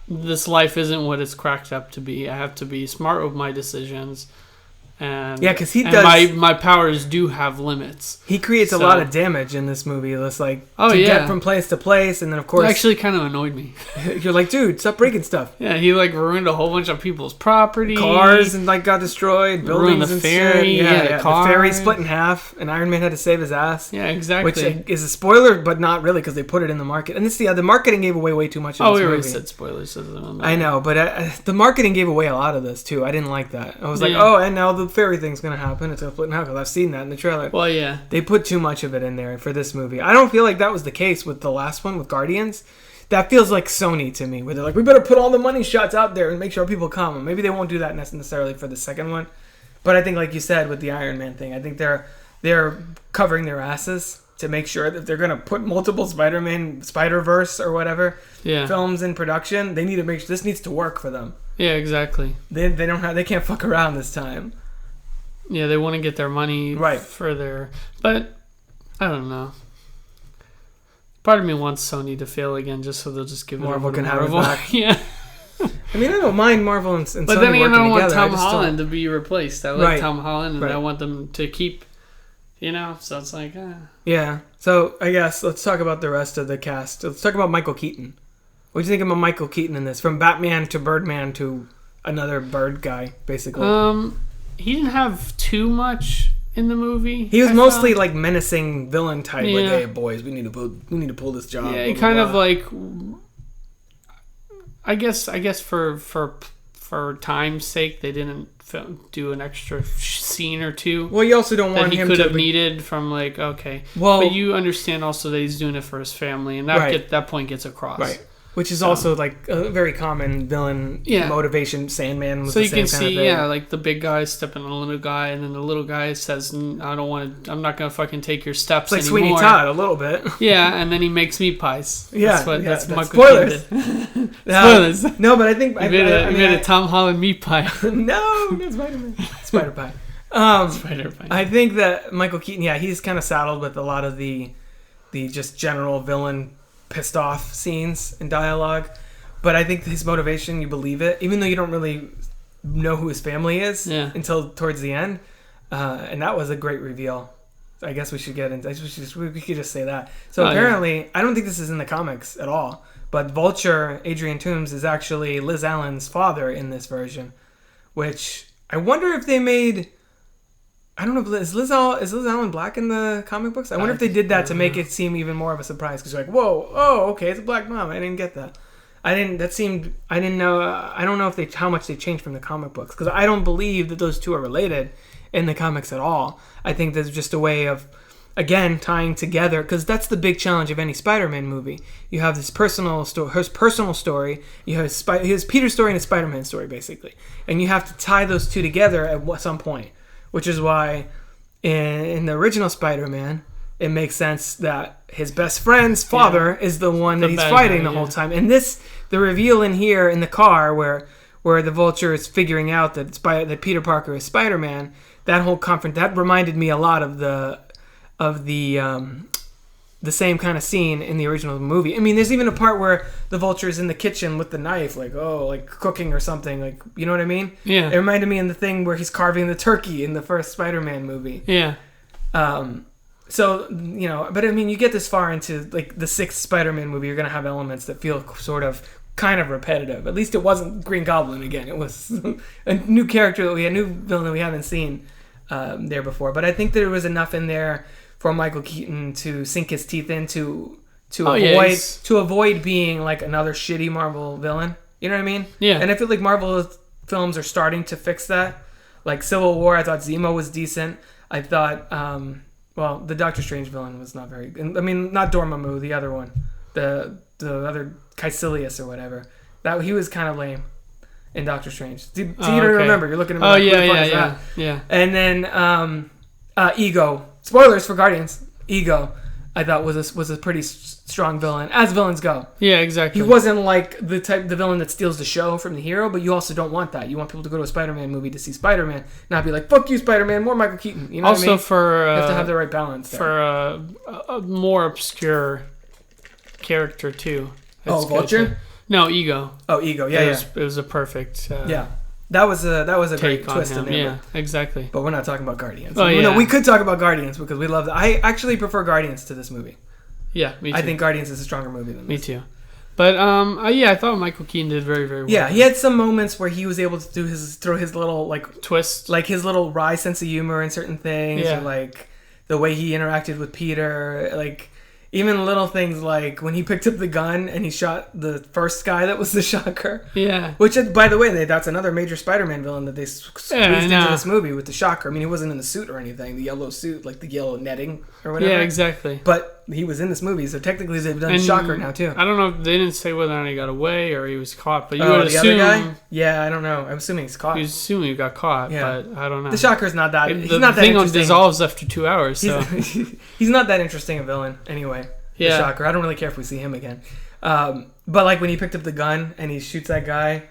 this life isn't what it's cracked up to be. I have to be smart with my decisions. And because he does. My powers do have limits. He creates a lot of damage in this movie. It's like get from place to place, and then of course, it actually kind of annoyed me. You're like, dude, stop breaking stuff. Yeah, he like ruined a whole bunch of people's property, cars, and like got destroyed. Buildings ruined the and ferry. Shit. The car. The ferry split in half, and Iron Man had to save his ass. Yeah, exactly. Which is a spoiler, but not really because they put it in the market. And the marketing gave away way too much. We already said spoilers. I know, but the marketing gave away a lot of this too. I didn't like that. I was like, and now the ferry thing's gonna happen. It's a split in half because I've seen that in the trailer. Well, yeah. They put too much of it in there for this movie. I don't feel like that was the case with the last one with Guardians. That feels like Sony to me, where they're like, we better put all the money shots out there and make sure people come. And maybe they won't do that necessarily for the second one. But I think, like you said, with the Iron Man thing, I think they're covering their asses to make sure that they're going to put multiple Spider-Man, Spider-Verse or whatever films in production. They need to make sure this needs to work for them. Yeah, exactly. They can't fuck around this time. Yeah, they want to get their money for their... But, I don't know. Part of me wants Sony to fail again just so they'll just give Marvel it over can to have Marvel. it back. Yeah. I mean, I don't mind Marvel and Sony but then working I don't want together. Tom Holland to be replaced. I like Right. Tom Holland, and Right. I want them to keep, so it's like, Yeah. So I guess let's talk about the rest of the cast. Let's talk about Michael Keaton. What do you think about Michael Keaton in this? From Batman to Birdman to another bird guy, basically. he didn't have too much in the movie. He was I mostly thought. like menacing villain type. Like, Yeah. hey boys, we need to pull this job. Yeah, blah, he blah, kind blah. of like. I guess for time's sake, they didn't do an extra scene or two. Well, you also don't that want he him could to have needed from like okay. Well, but you understand also that he's doing it for his family, and that Right. that point gets across. Right. Which is also like a very common villain motivation. Sandman was so the you same can kind see, of thing. like the big guy stepping on the little guy, and then the little guy says, "I'm not gonna fucking take your steps It's like anymore." Sweeney Todd a little bit. Yeah, and then he makes meat pies. Yeah, that's that's Michael spoilers. Keaton did. Spoilers. No, but I think He made a Tom Holland meat pie. No, that's Spider-Man. Spider Pie. Spider pie. I think that Michael Keaton, he's kind of saddled with a lot of the just general villain pissed off scenes and dialogue. But I think his motivation, you believe it, even though you don't really know who his family is until towards the end. And that was a great reveal. I guess we should get into. We could just say that. So apparently, I don't think this is in the comics at all. But Vulture, Adrian Toomes, is actually Liz Allen's father in this version, which I wonder if they made. I don't know. Is Liz Allen black in the comic books? I wonder if they did that to make it seem even more of a surprise. Because you're like, whoa, okay, it's a black mom. I didn't get that. I didn't know. I don't know if how much they changed from the comic books, because I don't believe that those two are related in the comics at all. I think there's just a way of, again, tying together, because that's the big challenge of any Spider-Man movie. You have this personal story, his personal story. You have his Peter's story and his Spider-Man story, basically, and you have to tie those two together at some point. Which is why in the original Spider-Man, it makes sense that his best friend's father is the one that he's fighting the whole time. And the reveal in here in the car where the Vulture is figuring out that Peter Parker is Spider-Man, that whole that reminded me a lot of the same kind of scene in the original movie. I mean, there's even a part where the Vulture is in the kitchen with the knife, like cooking or something, like, you know what I mean? Yeah. It reminded me in the thing where he's carving the turkey in the first Spider-Man movie. Yeah. So, but I mean, you get this far into like the sixth Spider-Man movie, you're going to have elements that feel sort of kind of repetitive. At least it wasn't Green Goblin again. It was a new character a new villain that we haven't seen there before. But I think there was enough in there for Michael Keaton to sink his teeth into to avoid being like another shitty Marvel villain. You know what I mean? Yeah. And I feel like Marvel films are starting to fix that. Like Civil War, I thought Zemo was decent. I thought, the Doctor Strange villain was not very good. I mean, not Dormammu, the other one. The other Caecilius or whatever. That he was kind of lame in Doctor Strange. You don't remember. You're looking at me like, who the fuck is that? Yeah. And then Ego. Spoilers for Guardians. Ego, I thought was a pretty strong villain, as villains go. Yeah, exactly. He wasn't like the villain that steals the show from the hero, but you also don't want that. You want people to go to a Spider-Man movie to see Spider-Man, not be like, "Fuck you, Spider-Man, more Michael Keaton." You know also, what I mean? You have to have the right balance there. For a more obscure character too. That's Vulture? Good. No, Ego. Oh, Ego. Yeah, It was a perfect. That was a great on twist him. in there. Yeah, exactly. But we're not talking about Guardians. Oh, yeah. No, we could talk about Guardians because we love that. I actually prefer Guardians to this movie. Yeah, me too. I think Guardians is a stronger movie than this. Me too. But I thought Michael Keaton did very, very well. Yeah, he had some moments where he was able to throw his little like twist, like his little wry sense of humor in certain things, Yeah. or like the way he interacted with Peter, like even little things like when he picked up the gun and he shot the first guy that was the Shocker. Yeah. Which, by the way, that's another major Spider-Man villain that they squeezed into this movie with the Shocker. I mean, he wasn't in the suit or anything, the yellow suit, like the yellow netting or whatever. Yeah, exactly. But he was in this movie, so technically they've done Shocker now too. I don't know if they didn't say whether or not he got away or he was caught, but you the would assume. other guy? Yeah, I don't know. I'm assuming he's caught. You assume he got caught, but I don't know. The Shocker's not that. He's the not that thing interesting. dissolves after 2 hours, so he's not that interesting a villain anyway. Yeah. The Shocker. I don't really care if we see him again. But like when he picked up the gun and he shoots that guy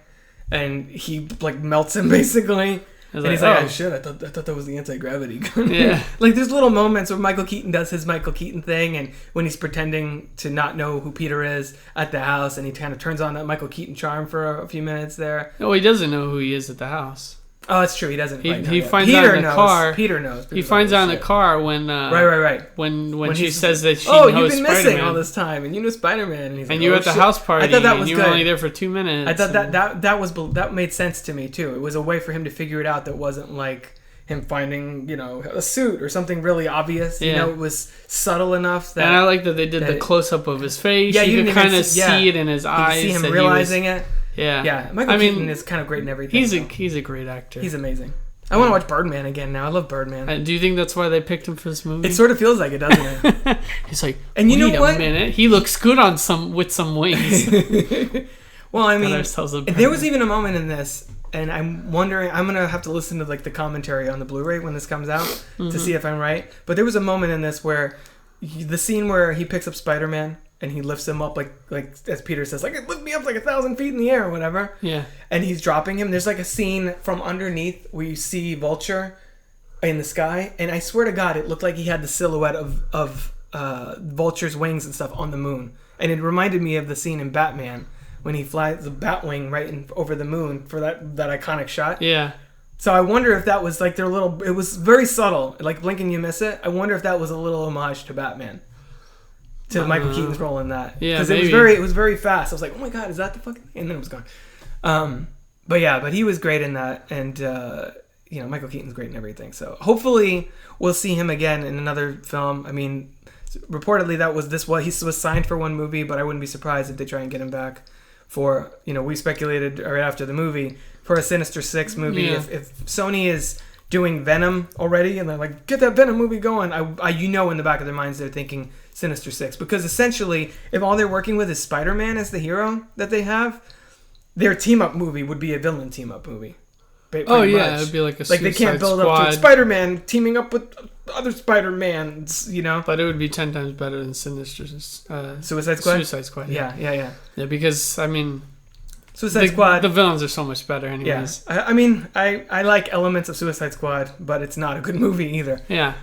and he like melts him basically. And he's like, oh shit, I thought that was the anti-gravity gun. Yeah. Like, there's little moments where Michael Keaton does his Michael Keaton thing, and when he's pretending to not know who Peter is at the house, and he kind of turns on that Michael Keaton charm for a few minutes there. Oh, he doesn't know who he is at the house. Oh, that's true. He doesn't. He finds out in the car. Peter knows. He finds out in the car when. Right. When she says that she knows knows you've been Spider-Man. missing all this time, and you know Spider-Man, and he's like, you were at the house party. I thought that was and you good. were only there for 2 minutes. I thought that made sense to me too. It was a way for him to figure it out that wasn't like him finding, a suit or something really obvious. Yeah. It was subtle enough that. And I like that they did the close up of his face. Yeah, you could kind of see it in his eyes. You see him realizing it. Yeah. Yeah. Michael Keaton is kind of great in everything. He's a great actor. He's amazing. I want to watch Birdman again now. I love Birdman. Do you think that's why they picked him for this movie? It sort of feels like it, doesn't it? He's like, and you know what? Wait a minute. He looks good with some wings. Well, I mean, there was even a moment in this, and I'm wondering, I'm going to have to listen to like the commentary on the Blu-ray when this comes out to see if I'm right. But there was a moment in this where the scene where he picks up Spider-Man and he lifts him up like as Peter says, like, lift me up like 1,000 feet in the air or whatever. Yeah. And he's dropping him. There's like a scene from underneath where you see Vulture in the sky, and I swear to God, it looked like he had the silhouette of Vulture's wings and stuff on the moon. And it reminded me of the scene in Batman when he flies the Batwing right over the moon for that iconic shot. Yeah. So I wonder if that was like their little. It was very subtle, like blink and you miss it. I wonder if that was a little homage to Batman. To Michael Keaton's role in that, yeah, because it was very fast. I was like, oh my God, is that the fucking? And then it was gone. But he was great in that, and Michael Keaton's great in everything. So hopefully we'll see him again in another film. I mean, reportedly he was signed for one movie, but I wouldn't be surprised if they try and get him back for we speculated right after the movie for a Sinister Six movie. Yeah. If Sony is doing Venom already, and they're like, get that Venom movie going, in the back of their minds they're thinking Sinister Six, because essentially if all they're working with is Spider-Man as the hero that they have, their team-up movie would be a villain team-up movie. It'd be like a Suicide they can't build Squad. up to Spider-Man teaming up with other Spider-Mans, But it would be 10 times better than Suicide Squad. Suicide Squad. Yeah, because I mean, Suicide Squad. The villains are so much better, anyways. Yeah, I mean, I like elements of Suicide Squad, but it's not a good movie either. Yeah.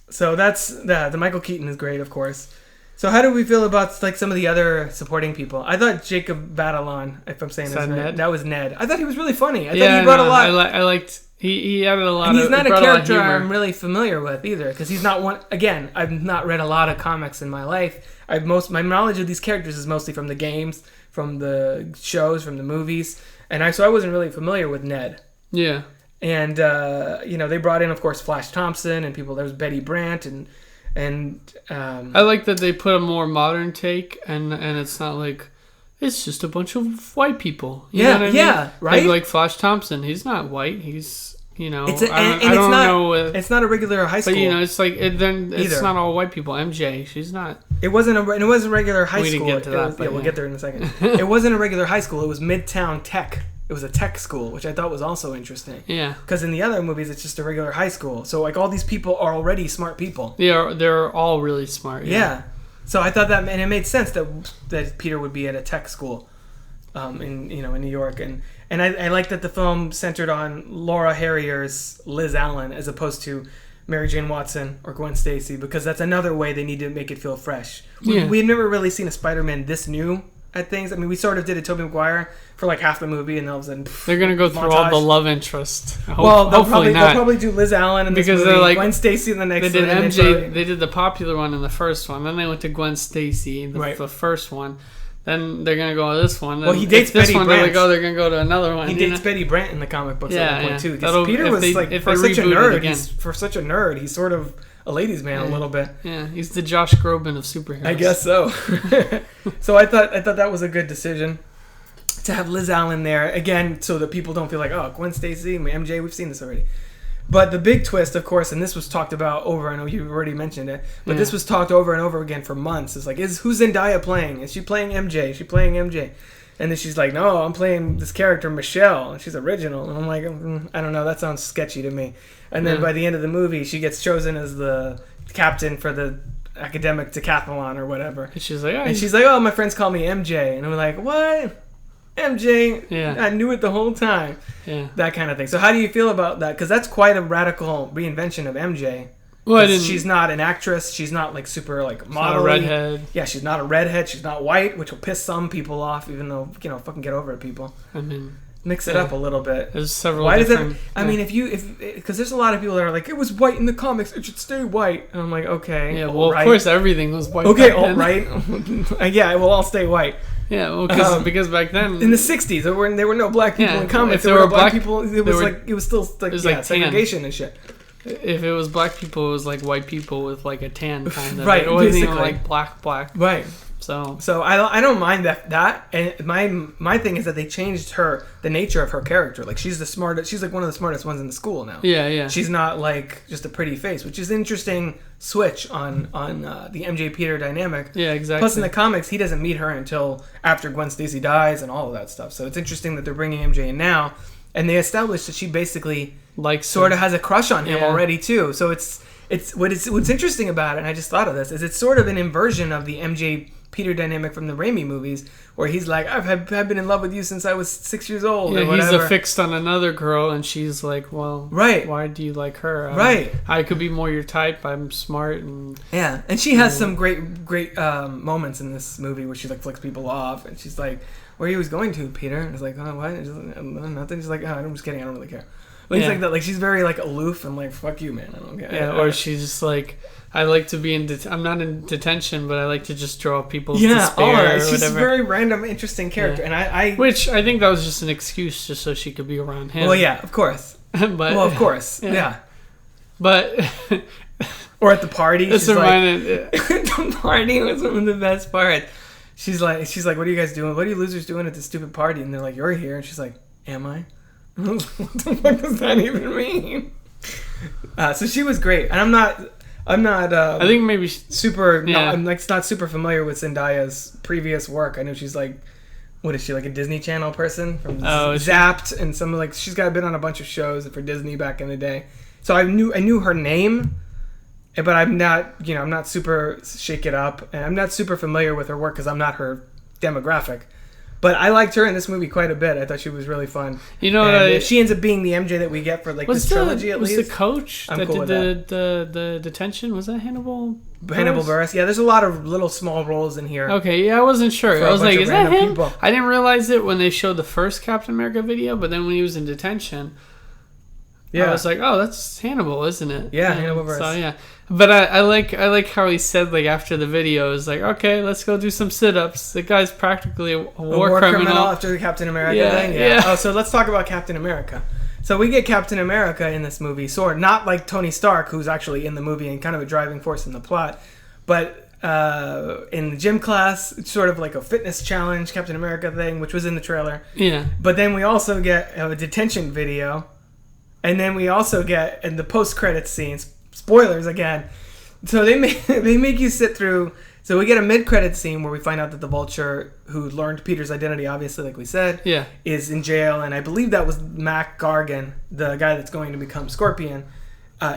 So that's the Michael Keaton is great, of course. So how do we feel about like some of the other supporting people? I thought Jacob Batalon, if I'm saying his name, Ned? that was Ned. I thought he was really funny. I thought he brought a lot. I liked. He added a lot. And he's not a character I'm really familiar with either, because he's not one. Again, I've not read a lot of comics in my life. My knowledge of these characters is mostly from the games, from the shows, from the movies, and so I wasn't really familiar with Ned. Yeah. And they brought in, of course, Flash Thompson and people. There was Betty Brant and I like that they put a more modern take, and it's not like it's just a bunch of white people. You know what I mean? Right. Like Flash Thompson, he's not white. He's it's not a regular high school. But it's like it's not all white people. MJ, she's not. It wasn't a regular high school. We didn't get to that. We'll get there in a second. It wasn't a regular high school. It was Midtown Tech. It was a tech school, which I thought was also interesting. Yeah. Because in the other movies, it's just a regular high school. So like all these people are already smart people. They're all really smart. Yeah. So I thought that, and it made sense that Peter would be at a tech school, in New York, and I like that the film centered on Laura Harrier's Liz Allen as opposed to Mary Jane Watson or Gwen Stacy, because that's another way they need to make it feel fresh. We've never really seen a Spider-Man this new at things. I mean, we sort of did a Tobey Maguire for like half the movie, and all of a sudden they're gonna go through all the love interest. They'll probably do Liz Allen in this movie, they're like Gwen Stacy in the next. They did MJ. They did the popular one in the first one. Then they went to Gwen Stacy, the first one. Then they're gonna go to this one. Well, he dates Betty Brant. They're gonna go to another one. He dates Betty Brant in the comic books at one point too. Because Peter was for such a nerd. He's sort of a ladies' man a little bit. Yeah, he's the Josh Groban of superheroes. I guess so. So I thought that was a good decision to have Liz Allen there again, so that people don't feel like, oh, Gwen Stacy, MJ, we've seen this already. But the big twist, of course, and this was talked about over, I know you already mentioned it, but this was talked over and over again for months. It's like, who's Zendaya playing? Is she playing MJ? Is she playing MJ? And then she's like, no, I'm playing this character, Michelle, and she's original. And I'm like, I don't know, that sounds sketchy to me. And then by the end of the movie, she gets chosen as the captain for the academic decathlon or whatever. And she's like, oh, my friends call me MJ. And I'm like, what? MJ, Yeah. I knew it the whole time. Yeah. That kind of thing. So how do you feel about that? Because that's quite a radical reinvention of MJ. Well, she's not an actress. She's not like super like model. Not a redhead. Yeah, she's not a redhead. She's not white, which will piss some people off. Even though fucking get over it, people. I mean, mix it up a little bit. There's several. Why different, does it? I mean, because there's a lot of people that are like, it was white in the comics. It should stay white. And I'm like, okay. Yeah. Well, of course, everything was white. Okay, all right. Yeah, it will all stay white. Yeah, well, because back then in the '60s there were no black people in comics. If there were black people, it was still segregation and shit. If it was black people, it was like white people with like a tan kind of. Right, it wasn't basically. even like black. Right. So I don't mind that. And my thing is that they changed the nature of her character. Like she's the smartest. She's like one of the smartest ones in the school now. Yeah. She's not like just a pretty face, which is an interesting switch on the MJ Peter dynamic. Yeah, exactly. Plus in the comics, he doesn't meet her until after Gwen Stacy dies and all of that stuff. So it's interesting that they're bringing MJ in now, and they established that she basically sort of has a crush on him already too. So it's what's interesting about it, and I just thought of this, is it's sort of an inversion of the MJ Peter dynamic from the Raimi movies, where he's like, I've been in love with you since I was 6 years old. Yeah, or whatever. he's affixed on another girl, and she's like, well, right. Why do you like her? I could be more your type. I'm smart and and she has some great moments in this movie where she like flicks people off, and she's like, where are you going to, Peter? And it's like, oh, what? Nothing. She's like, oh, I'm just kidding. I don't really care. Things like that. Like she's very like aloof and like, fuck you, man. I don't care. Yeah, or she's just like, I like to be I'm not in detention, but I like to just draw people's despair. Yeah, she's a very random, interesting character, and which I think that was just an excuse just so she could be around him. Well, yeah, of course. Of course, yeah. But or at the party, this reminded the party was one of the best parts. She's like, what are you guys doing? What are you losers doing at this stupid party? And they're like, you're here, and she's like, am I? What the fuck does that even mean? So she was great, and I'm not. I think maybe super. Yeah. No, I'm like not super familiar with Zendaya's previous work. I know she's like, what is she, like a Disney Channel person from Zapped and some like she's got been on a bunch of shows for Disney back in the day. So I knew her name, but I'm not I'm not super Shake It Up, and I'm not super familiar with her work because I'm not her demographic. But I liked her in this movie quite a bit. I thought she was really fun. If she ends up being the MJ that we get for like this trilogy at least. Was the coach that did the detention, was that Hannibal Buress? Hannibal Buress. Yeah, there's a lot of little small roles in here. Okay, yeah, I wasn't sure. I was like, is that him? People. I didn't realize it when they showed the first Captain America video, but then when he was in detention, I was like, oh, that's Hannibal, isn't it? Yeah, Hannibal Buress. So yeah. But I like how he said like after the video is like, okay, let's go do some sit-ups. The guy's practically a war criminal after the Captain America thing. Yeah. Oh, so let's talk about Captain America. So we get Captain America in this movie, sort of not like Tony Stark, who's actually in the movie and kind of a driving force in the plot, but in the gym class, it's sort of like a fitness challenge Captain America thing, which was in the trailer. Yeah. But then we also get a detention video, and then we also get in the post-credits scenes. Spoilers again. So they make you sit through. So we get a mid-credit scene where we find out that the Vulture, who learned Peter's identity, obviously, like we said, is in jail, and I believe that was Mac Gargan, the guy that's going to become Scorpion,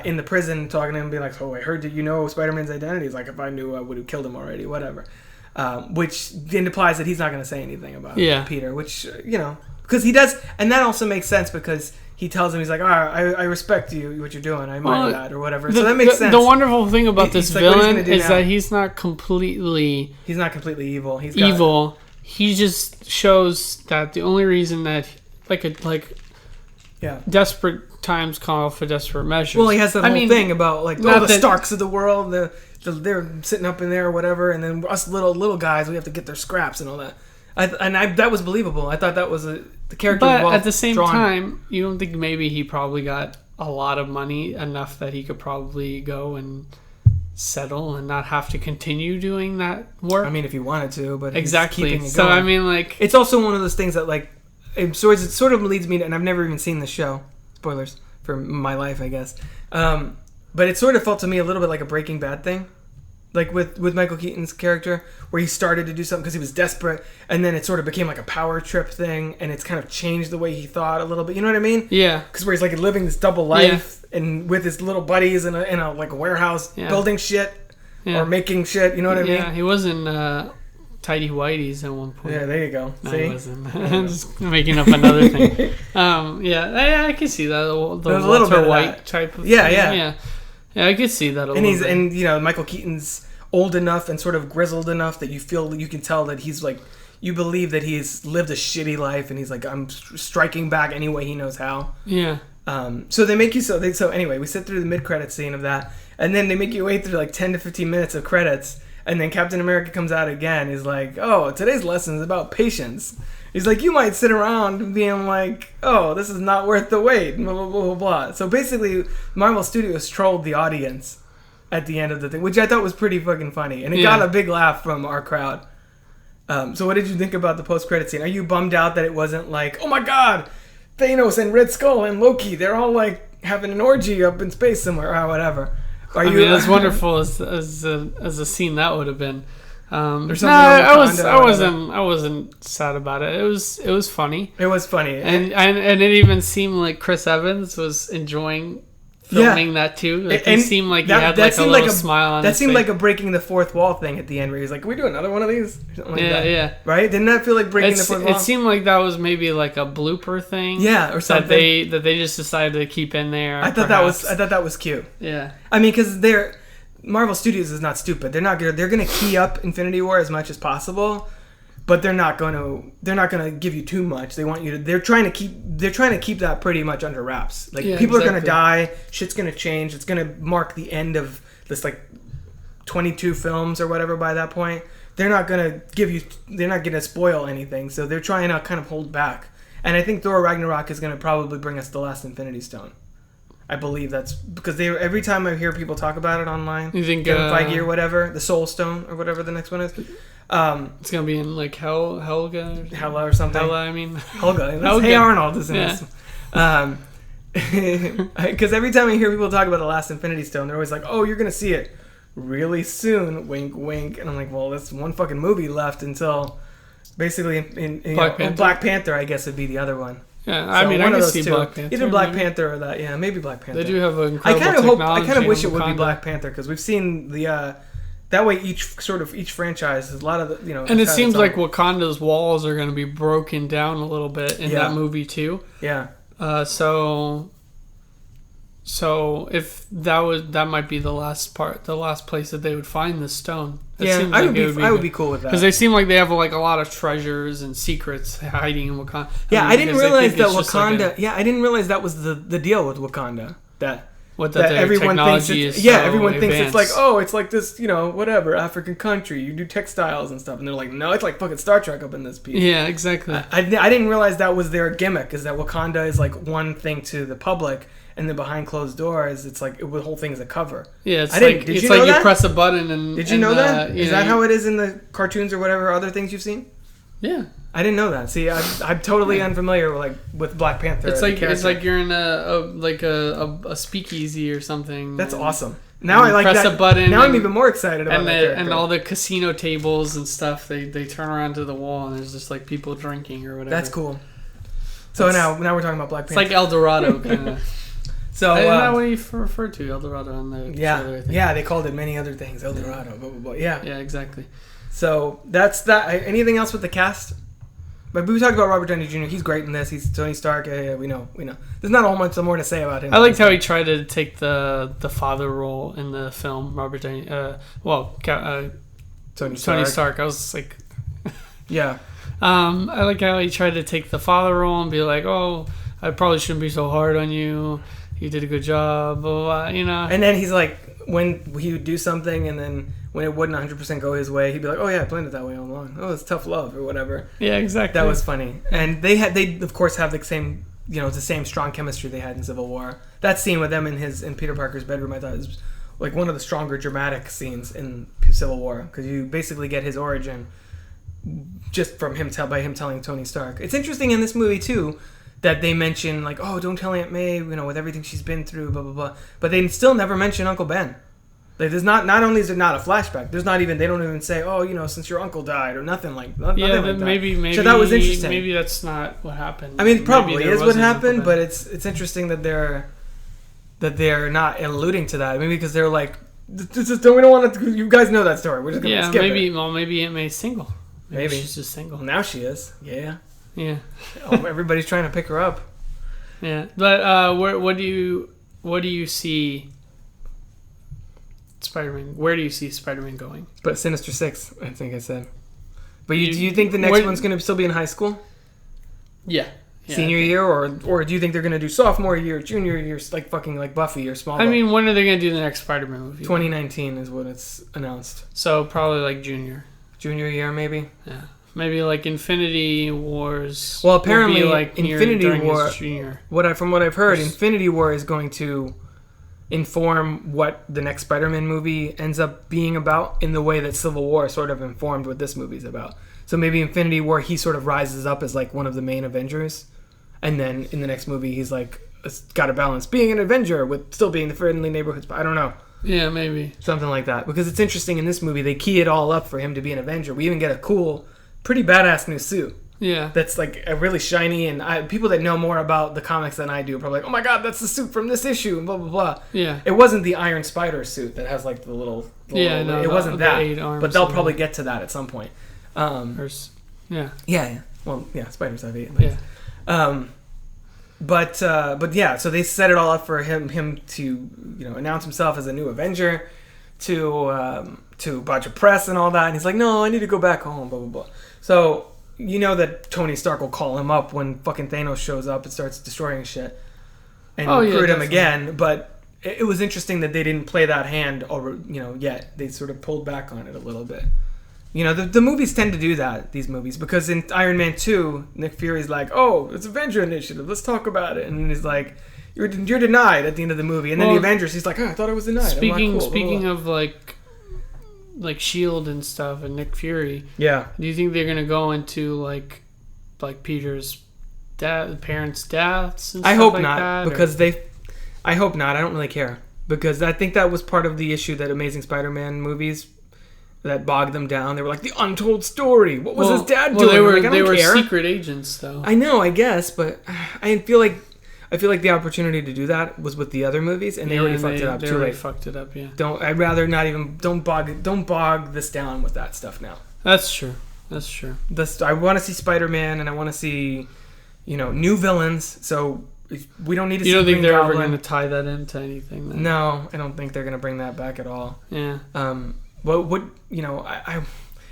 in the prison, talking to him, being like, "Oh, I heard that you know Spider-Man's identity." He's like, "If I knew, I would have killed him already." Whatever, which implies that he's not going to say anything about Peter, which because he does, and that also makes sense because. He tells him, he's like, I respect you, what you're doing. I admire that, or whatever. So that makes sense. The wonderful thing about this villain is that he's not completely... He's not completely evil. He's evil. He just shows that the only reason that... Desperate times call for desperate measures. Well, he has that whole thing about, like, the Starks of the world, they're sitting up in there or whatever, and then us little guys, we have to get their scraps and all that. That was believable. I thought that was the character. But at the same time, you don't think maybe he probably got a lot of money enough that he could probably go and settle and not have to continue doing that work? I mean, if he wanted to, but exactly. He's keeping it so going. I mean, like, it's also one of those things that like it sort of leads me to, and I've never even seen the show. Spoilers for my life, I guess. But it sort of felt to me a little bit like a Breaking Bad thing. Like with Michael Keaton's character, where he started to do something because he was desperate, and then it sort of became like a power trip thing, and it's kind of changed the way he thought a little bit. You know what I mean? Yeah. Because where he's like living this double life, and with his little buddies in a like a warehouse building shit or making shit. You know what I mean? Yeah, he wasn't tidy whities at one point. Yeah, there you go. No, See? I wasn't. I'm just making up another thing. I can see that. The There's a little bit of White that. type of Yeah, thing. Yeah, I could see that a little bit. And you know, Michael Keaton's old enough and sort of grizzled enough that you can tell that he's like, you believe that he's lived a shitty life, and he's like, I'm striking back any way he knows how. Yeah. So they make you so anyway, we sit through the mid-credit scene of that, and then they make you wait through like 10 to 15 minutes of credits, and then Captain America comes out again. He's like, oh, today's lesson is about patience. He's like, you might sit around being like, oh, this is not worth the wait, blah, blah, blah, blah, blah. So basically, Marvel Studios trolled the audience at the end of the thing, which I thought was pretty fucking funny, and it got a big laugh from our crowd. So what did you think about the post-credit scene? Are you bummed out that it wasn't like, oh my god, Thanos and Red Skull and Loki, they're all like having an orgy up in space somewhere or whatever? I mean, as wonderful as a scene that would have been. I wasn't sad about it. It was funny. It was funny, and it even seemed like Chris Evans was enjoying filming that too. Like, it seemed like he had like a little smile on his face. That seemed like a breaking the fourth wall thing at the end, where he's like, "Can we do another one of these?" Something like that. Yeah. Right? Didn't that feel like breaking the fourth wall? It seemed like that was maybe like a blooper thing. Yeah, or something that they just decided to keep in there. I thought that was cute. Yeah. I mean, because Marvel Studios is not stupid. They're gonna key up Infinity War as much as possible, but they're not gonna give you too much. They want you to. They're trying to keep that pretty much under wraps. Like, people are gonna die. Shit's gonna change. It's gonna mark the end of this like 22 films or whatever. By that point, they're not gonna spoil anything. So they're trying to kind of hold back. And I think Thor Ragnarok is gonna probably bring us the last Infinity Stone. I believe that's because every time I hear people talk about it online, you think Kevin Feige or whatever, the Soul Stone or whatever the next one is. It's gonna be in like Hela or something. Helga. Hey Arnold is in this. Because every time I hear people talk about the last Infinity Stone, they're always like, "Oh, you're gonna see it really soon." Wink, wink. And I'm like, "Well, there's one fucking movie left until basically in Black Panther, I guess would be the other one." Yeah, I mean, I can see Black Panther. Either Black Panther or that. Yeah, maybe Black Panther. They do have an incredible technology. I kind of wish it would be Black Panther, because we've seen the. That way, each franchise has a lot of the, And it seems like Wakanda's walls are going to be broken down a little bit in that movie too. Yeah. So if that might be the last place that they would find this stone. I would be cool with that, because they seem like they have like a lot of treasures and secrets hiding in Wakanda. I didn't realize that Wakanda. I didn't realize that was the deal with Wakanda. That everyone thinks it's like, oh, it's like this, whatever African country, you do textiles and stuff, and they're like, no, it's like fucking Star Trek up in this piece. Yeah, exactly. I didn't realize that was their gimmick, is that Wakanda is like one thing to the public, and then behind closed doors, it's like the whole thing is a cover. Yeah, it's like you press a button and. Did you know that? Is that how it is in the cartoons or whatever other things you've seen? Yeah. I didn't know that. See, I'm totally unfamiliar with Black Panther. It's like you're in a speakeasy or something. That's awesome. Now I like press that. A button. Now I'm even more excited about that. And all the casino tables and stuff, they turn around to the wall and there's just like people drinking or whatever. That's cool. So now we're talking about Black Panther. It's like El Dorado kind of. So isn't that what you referred to, El Dorado in the trailer, I think. Yeah, they called it many other things, El Dorado, blah blah blah. Yeah. Yeah, exactly. So that's that. Anything else with the cast? But we talked about Robert Downey Jr. He's great in this. He's Tony Stark. Yeah, we know. There's not a whole much more to say about him. I liked how he tried to take the father role in the film. Robert Downey. Tony Stark. I was like, yeah. I like how he tried to take the father role and be like, oh, I probably shouldn't be so hard on you. You did a good job, blah, blah, blah, And then he's like, when he would do something, and then when it wouldn't 100% go his way, he'd be like, "Oh yeah, I planned it that way all along. Oh, it's tough love or whatever." Yeah, exactly. That was funny, and they of course have the same, the same strong chemistry they had in Civil War. That scene with them in Peter Parker's bedroom, I thought is like one of the stronger dramatic scenes in Civil War, because you basically get his origin just from by him telling Tony Stark. It's interesting in this movie too, that they mention like, oh, don't tell Aunt May, with everything she's been through, blah blah blah. But they still never mention Uncle Ben. Like, there's not only is there not a flashback, there's not even, they don't even say, oh, since your uncle died, or nothing like that. Maybe. So that was interesting. Maybe that's not what happened. I mean, it probably is what happened, but it's interesting that they're not alluding to that. Maybe because they're like, we don't want to. You guys know that story. We're just gonna skip it. Well, maybe Aunt May's single. Maybe she's just single. Well, now she is. Yeah. Yeah. Everybody's trying to pick her up. Yeah, but what do you see Spider-Man? Where do you see Spider-Man going? But Sinister Six, I think I said. But do you think the next one's going to still be in high school? Yeah. Senior year, or do you think they're going to do sophomore year, junior year, like fucking like Buffy or Smallville? I mean, when are they going to do the next Spider-Man movie? 2019 is what it's announced. So probably like junior Year, maybe? Yeah. Maybe like Infinity Wars. Well, apparently, like Infinity War. Junior. From what I've heard, Infinity War is going to inform what the next Spider-Man movie ends up being about in the way that Civil War sort of informed what this movie's about. So maybe Infinity War, he sort of rises up as like one of the main Avengers, and then in the next movie, he's like got to balance being an Avenger with still being the friendly neighborhood. I don't know. Yeah, maybe something like that, because it's interesting in this movie they key it all up for him to be an Avenger. We even get a cool, pretty badass new suit. Yeah, that's like a really shiny, and people that know more about the comics than I do are probably like, oh my god, that's the suit from this issue, and blah blah blah. Yeah, it wasn't the Iron Spider suit that has like the little it wasn't that, but they'll probably get to that at some point. Yeah. Well, yeah, spiders have 8 legs. Yeah. But yeah, so they set it all up for him to announce himself as a new Avenger to a bunch of press and all that, and he's like, no, I need to go back home, blah blah blah. So that Tony Stark will call him up when fucking Thanos shows up and starts destroying shit and recruit him again. But it was interesting that they didn't play that hand yet. They sort of pulled back on it a little bit. The movies tend to do that, these movies, because in Iron Man 2, Nick Fury's like, oh, it's Avenger Initiative, let's talk about it. And he's like, you're denied at the end of the movie. And then the Avengers, he's like, oh, I thought I was denied. Speaking of like S.H.I.E.L.D. and stuff and Nick Fury, yeah, do you think they're going to go into like Peter's parents' deaths and stuff? I hope like not, that, because I hope not. I don't really care, because I think that was part of the issue that Amazing Spider-Man movies that bogged them down. They were like, the untold story. What was his dad doing? They were secret agents, though. I know, I guess, but I feel like the opportunity to do that was with the other movies, and they already fucked it up. They already fucked it up. Yeah. I'd rather not even. Don't bog this down with that stuff now. That's true. I want to see Spider-Man, and I want to see, new villains. So we don't need to. You don't think Green they're Goblin. ever going to tie that into anything? Then? No, I don't think they're going to bring that back at all. Yeah.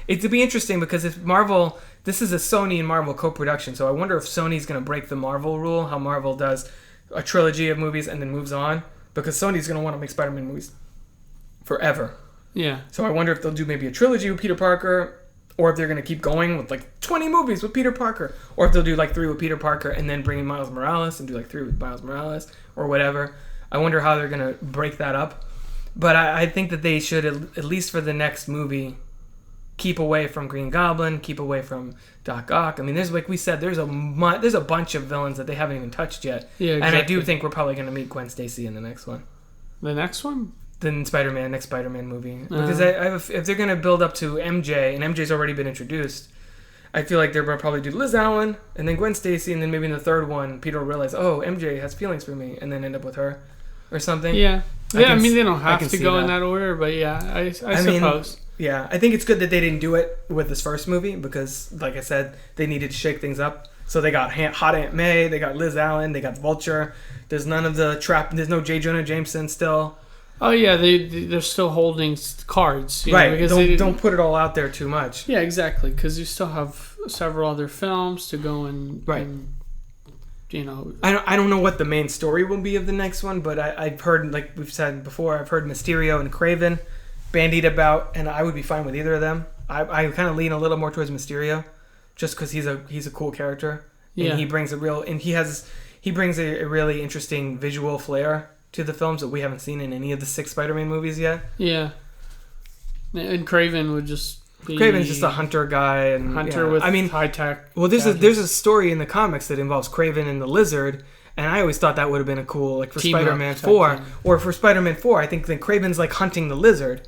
It'd be interesting, because if Marvel, this is a Sony and Marvel co-production, so I wonder if Sony's going to break the Marvel rule, how Marvel does a trilogy of movies and then moves on, because Sony's going to want to make Spider-Man movies forever. Yeah. So I wonder if they'll do maybe a trilogy with Peter Parker, or if they're going to keep going with like 20 movies with Peter Parker, or if they'll do like 3 with Peter Parker and then bring in Miles Morales and do like 3 with Miles Morales or whatever. I wonder how they're going to break that up. But I think that they should, at least for the next movie, keep away from Green Goblin, keep away from Doc Ock. I mean, there's, like we said, there's a bunch of villains that they haven't even touched yet. Yeah, exactly. And I do think we're probably going to meet Gwen Stacy in the next one. The next one? The next Spider-Man movie. Because if they're going to build up to MJ, and MJ's already been introduced, I feel like they're going to probably do Liz Allen, and then Gwen Stacy, and then maybe in the third one, Peter will realize, oh, MJ has feelings for me, and then end up with her or something. Yeah. I mean, they don't have to go in that order, but yeah, I suppose. Yeah, I think it's good that they didn't do it with this first movie, because, like I said, they needed to shake things up. So they got Hot Aunt May, they got Liz Allen, they got Vulture. There's none of the there's no J. Jonah Jameson still. Oh yeah, they're still holding cards, right? Because don't put it all out there too much. Yeah, exactly. Because you still have several other films to go and right. And, I don't know what the main story will be of the next one, but I've heard, like we've said before, I've heard Mysterio and Kraven bandied about, and I would be fine with either of them. I kind of lean a little more towards Mysterio, just because he's a cool character, and he brings a really interesting visual flair to the films that we haven't seen in any of the 6 Spider-Man movies yet. Yeah, and Kraven would just. Kraven's just a hunter guy, and with high tech. Well, there's a story in the comics that involves Kraven and the Lizard, and I always thought that would have been a cool, like, for Spider-Man 4 or for Spider-Man 4. I think that Kraven's like hunting the Lizard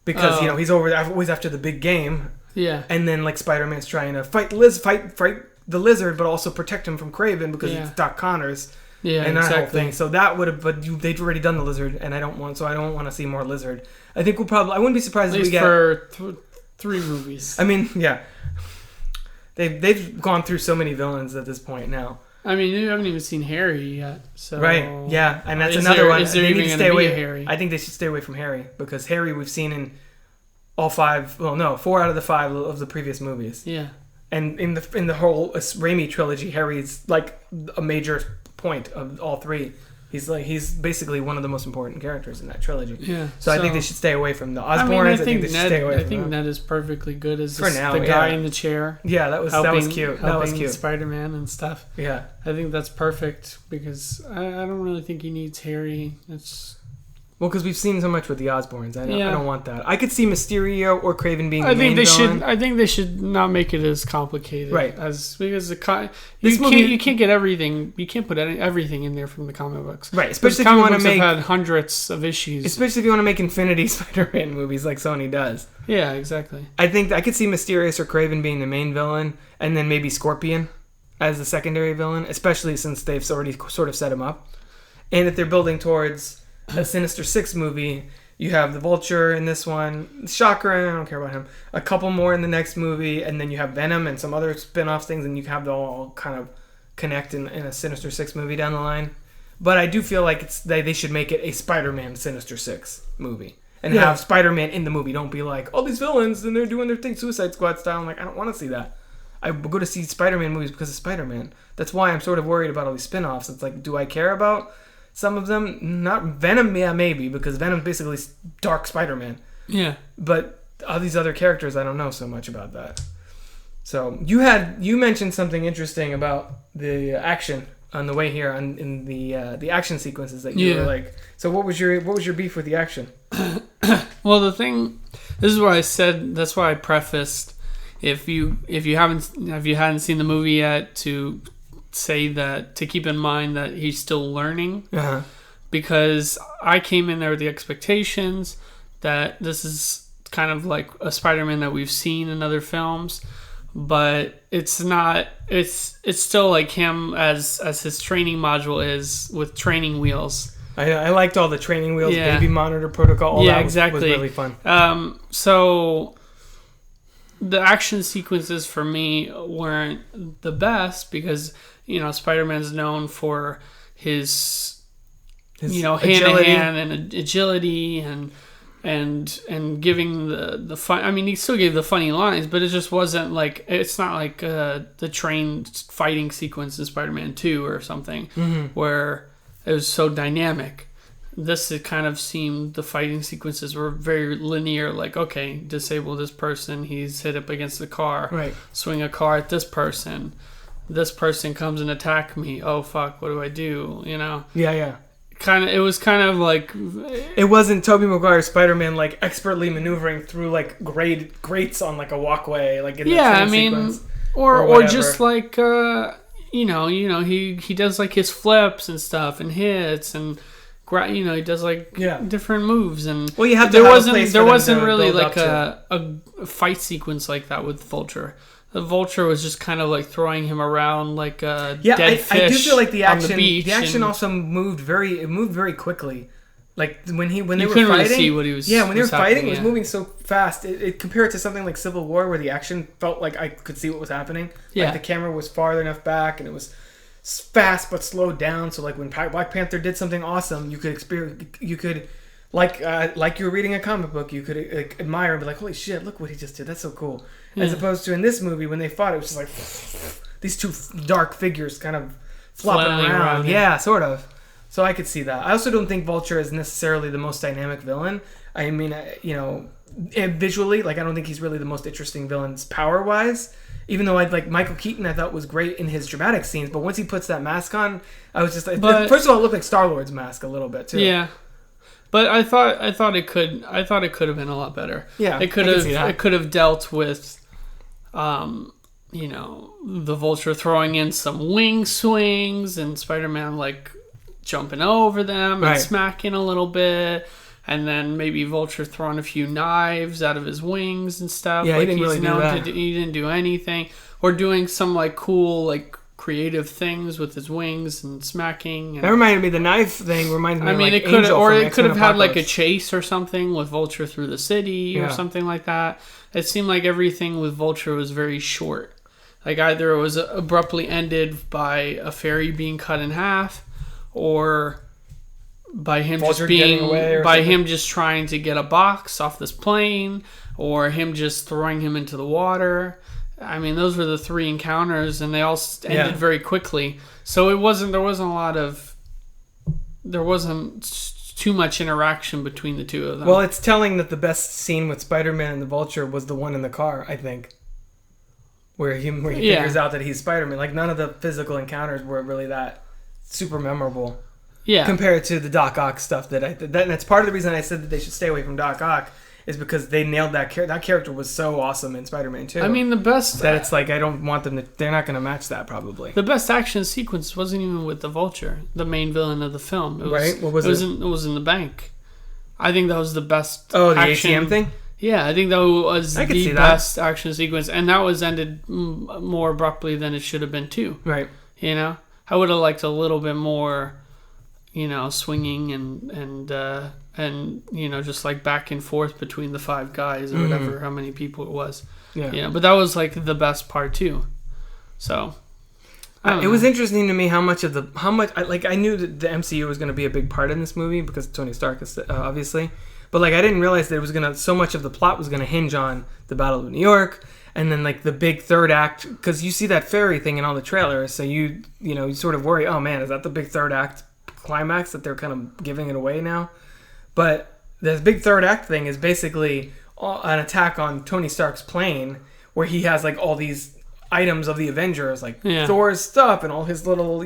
because he's always after the big game. Yeah, and then like Spider-Man's trying to fight the Lizard, but also protect him from Kraven because it's Doc Connors. Yeah, and that exactly. whole thing. So that would have, but they've already done the Lizard, and I don't want to see more Lizard. I think I wouldn't be surprised if we get for 3 movies. I mean, yeah. They've gone through so many villains at this point now. I mean, you haven't even seen Harry yet. So right, yeah. And that's another one. Is there they even need to going stay to be away. a Harry? I think they should stay away from Harry, because Harry we've seen in all 5, well, no, 4 out of the 5 of the previous movies. Yeah. And in the whole Raimi trilogy, Harry's like a major point of all 3. He's basically one of the most important characters in that trilogy. Yeah. So I think they should stay away from the Osborns. I think they should stay away from them. Ned is perfectly good as For now, the guy in the chair. Yeah, that was cute. That was cute. Spider-Man and stuff. Yeah. I think that's perfect because I don't really think he needs Harry. Well, because we've seen so much with the Osborns. I don't want that. I could see Mysterio or Craven being the main villain. I think they should not make it as complicated, right? Because you can't get everything. You can't put everything in there from the comic books, right? Especially if you want to make have had hundreds of issues. Especially if you want to make Infinity Spider-Man movies like Sony does. Yeah, exactly. I think I could see Mysterious or Craven being the main villain, and then maybe Scorpion as the secondary villain, especially since they've already sort of set him up. And if they're building towards a Sinister Six movie, you have the Vulture in this one, Shocker, I don't care about him, a couple more in the next movie, and then you have Venom and some other spin-off things, and you have them all kind of connect in a Sinister Six movie down the line. But I do feel like they should make it a Spider-Man Sinister Six movie and have Spider-Man in the movie. Don't be like, all these villains and they're doing their thing Suicide Squad style. I'm like, I don't want to see that. I go to see Spider-Man movies because of Spider-Man. That's why I'm sort of worried about all these spin-offs. It's like, do I care about some of them? Not Venom, yeah, maybe, because Venom's basically dark Spider-Man. Yeah. But all these other characters, I don't know so much about that. So you mentioned something interesting about the action on the way here in the action sequences that you were like. So what was your beef with the action? Well, this is what I said. That's why I prefaced if you hadn't seen the movie yet, to say that, to keep in mind that he's still learning. Uh-huh. Because I came in there with the expectations that this is kind of like a Spider-Man that we've seen in other films, but it's not. It's still like him as his training module is, with training wheels. I liked all the training wheels, baby monitor protocol. All that was really fun. So the action sequences for me weren't the best because, Spider-Man's known for his hand-to-hand and agility and giving the fun. I mean, he still gave the funny lines, but it just wasn't like, it's not like the train fighting sequence in Spider-Man 2 or something, where it was so dynamic. It kind of seemed the fighting sequences were very linear, like, okay, disable this person, he's hit up against the car, right? Swing a car at this person comes and attack me, oh fuck, what do I do? Yeah. It was kind of like, it wasn't Tobey Maguire's Spider-Man like expertly maneuvering through like grates on like a walkway, like in the train sequence, or just like he does like his flips and stuff and hits and he does like different moves, and you have there wasn't really like a fight sequence like that with Vulture. The Vulture was just kind of like throwing him around like a dead fish. I do feel like the action. On the beach, the action also moved very quickly. Like when they were couldn't fighting, really see what he was. Yeah, when they were fighting, it was moving so fast. It compared to something like Civil War, where the action felt like I could see what was happening. Yeah, like the camera was farther enough back, and it was fast but slowed down. So like when Black Panther did something awesome, you could like you were reading a comic book, you could like admire and be like, holy shit, look what he just did, that's so cool. As opposed to in this movie, when they fought, it was just like these two dark figures kind of flopping around. Yeah, sort of. So I could see that. I also don't think Vulture is necessarily the most dynamic villain. I mean, visually, like I don't think he's really the most interesting villain power-wise. Even though Michael Keaton, I thought was great in his dramatic scenes, but once he puts that mask on, I was just like, first of all, it looked like Star-Lord's mask a little bit too. Yeah. But I thought it could have been a lot better. Yeah. It could have dealt with the Vulture throwing in some wing swings and Spider-Man like jumping over them and smacking a little bit, and then maybe Vulture throwing a few knives out of his wings and stuff. Yeah, he didn't really do that. He didn't do anything, or doing some like cool like creative things with his wings and smacking. And, that reminded me. The knife thing reminds me. I mean, of, like, it could, Angel or from it could have X-Men had like a Apocalypse. chase or something with Vulture through the city or something like that. It seemed like everything with Vulture was very short. Like either it was abruptly ended by a ferry being cut in half, or by him Vulture getting away or something. him just trying to get a box off this plane, or him just throwing him into the water. I mean, those were the 3 encounters, and they all ended very quickly. So there wasn't too much interaction between the two of them. Well, it's telling that the best scene with Spider-Man and the Vulture was the one in the car, I think. Where he figures out that he's Spider-Man. Like, none of the physical encounters were really that super memorable. Yeah. Compared to the Doc Ock stuff and that's part of the reason I said that they should stay away from Doc Ock, is because they nailed that character. That character was so awesome in Spider-Man 2. I mean, the best... That it's like, I don't want them to... They're not going to match that, probably. The best action sequence wasn't even with the Vulture, the main villain of the film. It was, right? What was it? It was in the bank. I think that was the best the action... ATM thing? Yeah, I think that was I could see the that. best action sequence. And that was ended more abruptly than it should have been, too. Right. You know? I would have liked a little bit more, you know, swinging and you know, just like back and forth between the 5 guys or whatever, how many people it was. Yeah. You know, but that was like the best part too. So It was interesting to me how much I knew that the MCU was going to be a big part in this movie because Tony Stark is obviously, but like I didn't realize that it was so much of the plot was going to hinge on the Battle of New York. And then, like, the big third act, because you see that ferry thing in all the trailers, so you sort of worry, oh, man, is that the big third act climax that they're kind of giving it away now? But the big third act thing is basically an attack on Tony Stark's plane, where he has, like, all these items of the Avengers, like Thor's stuff and all his little,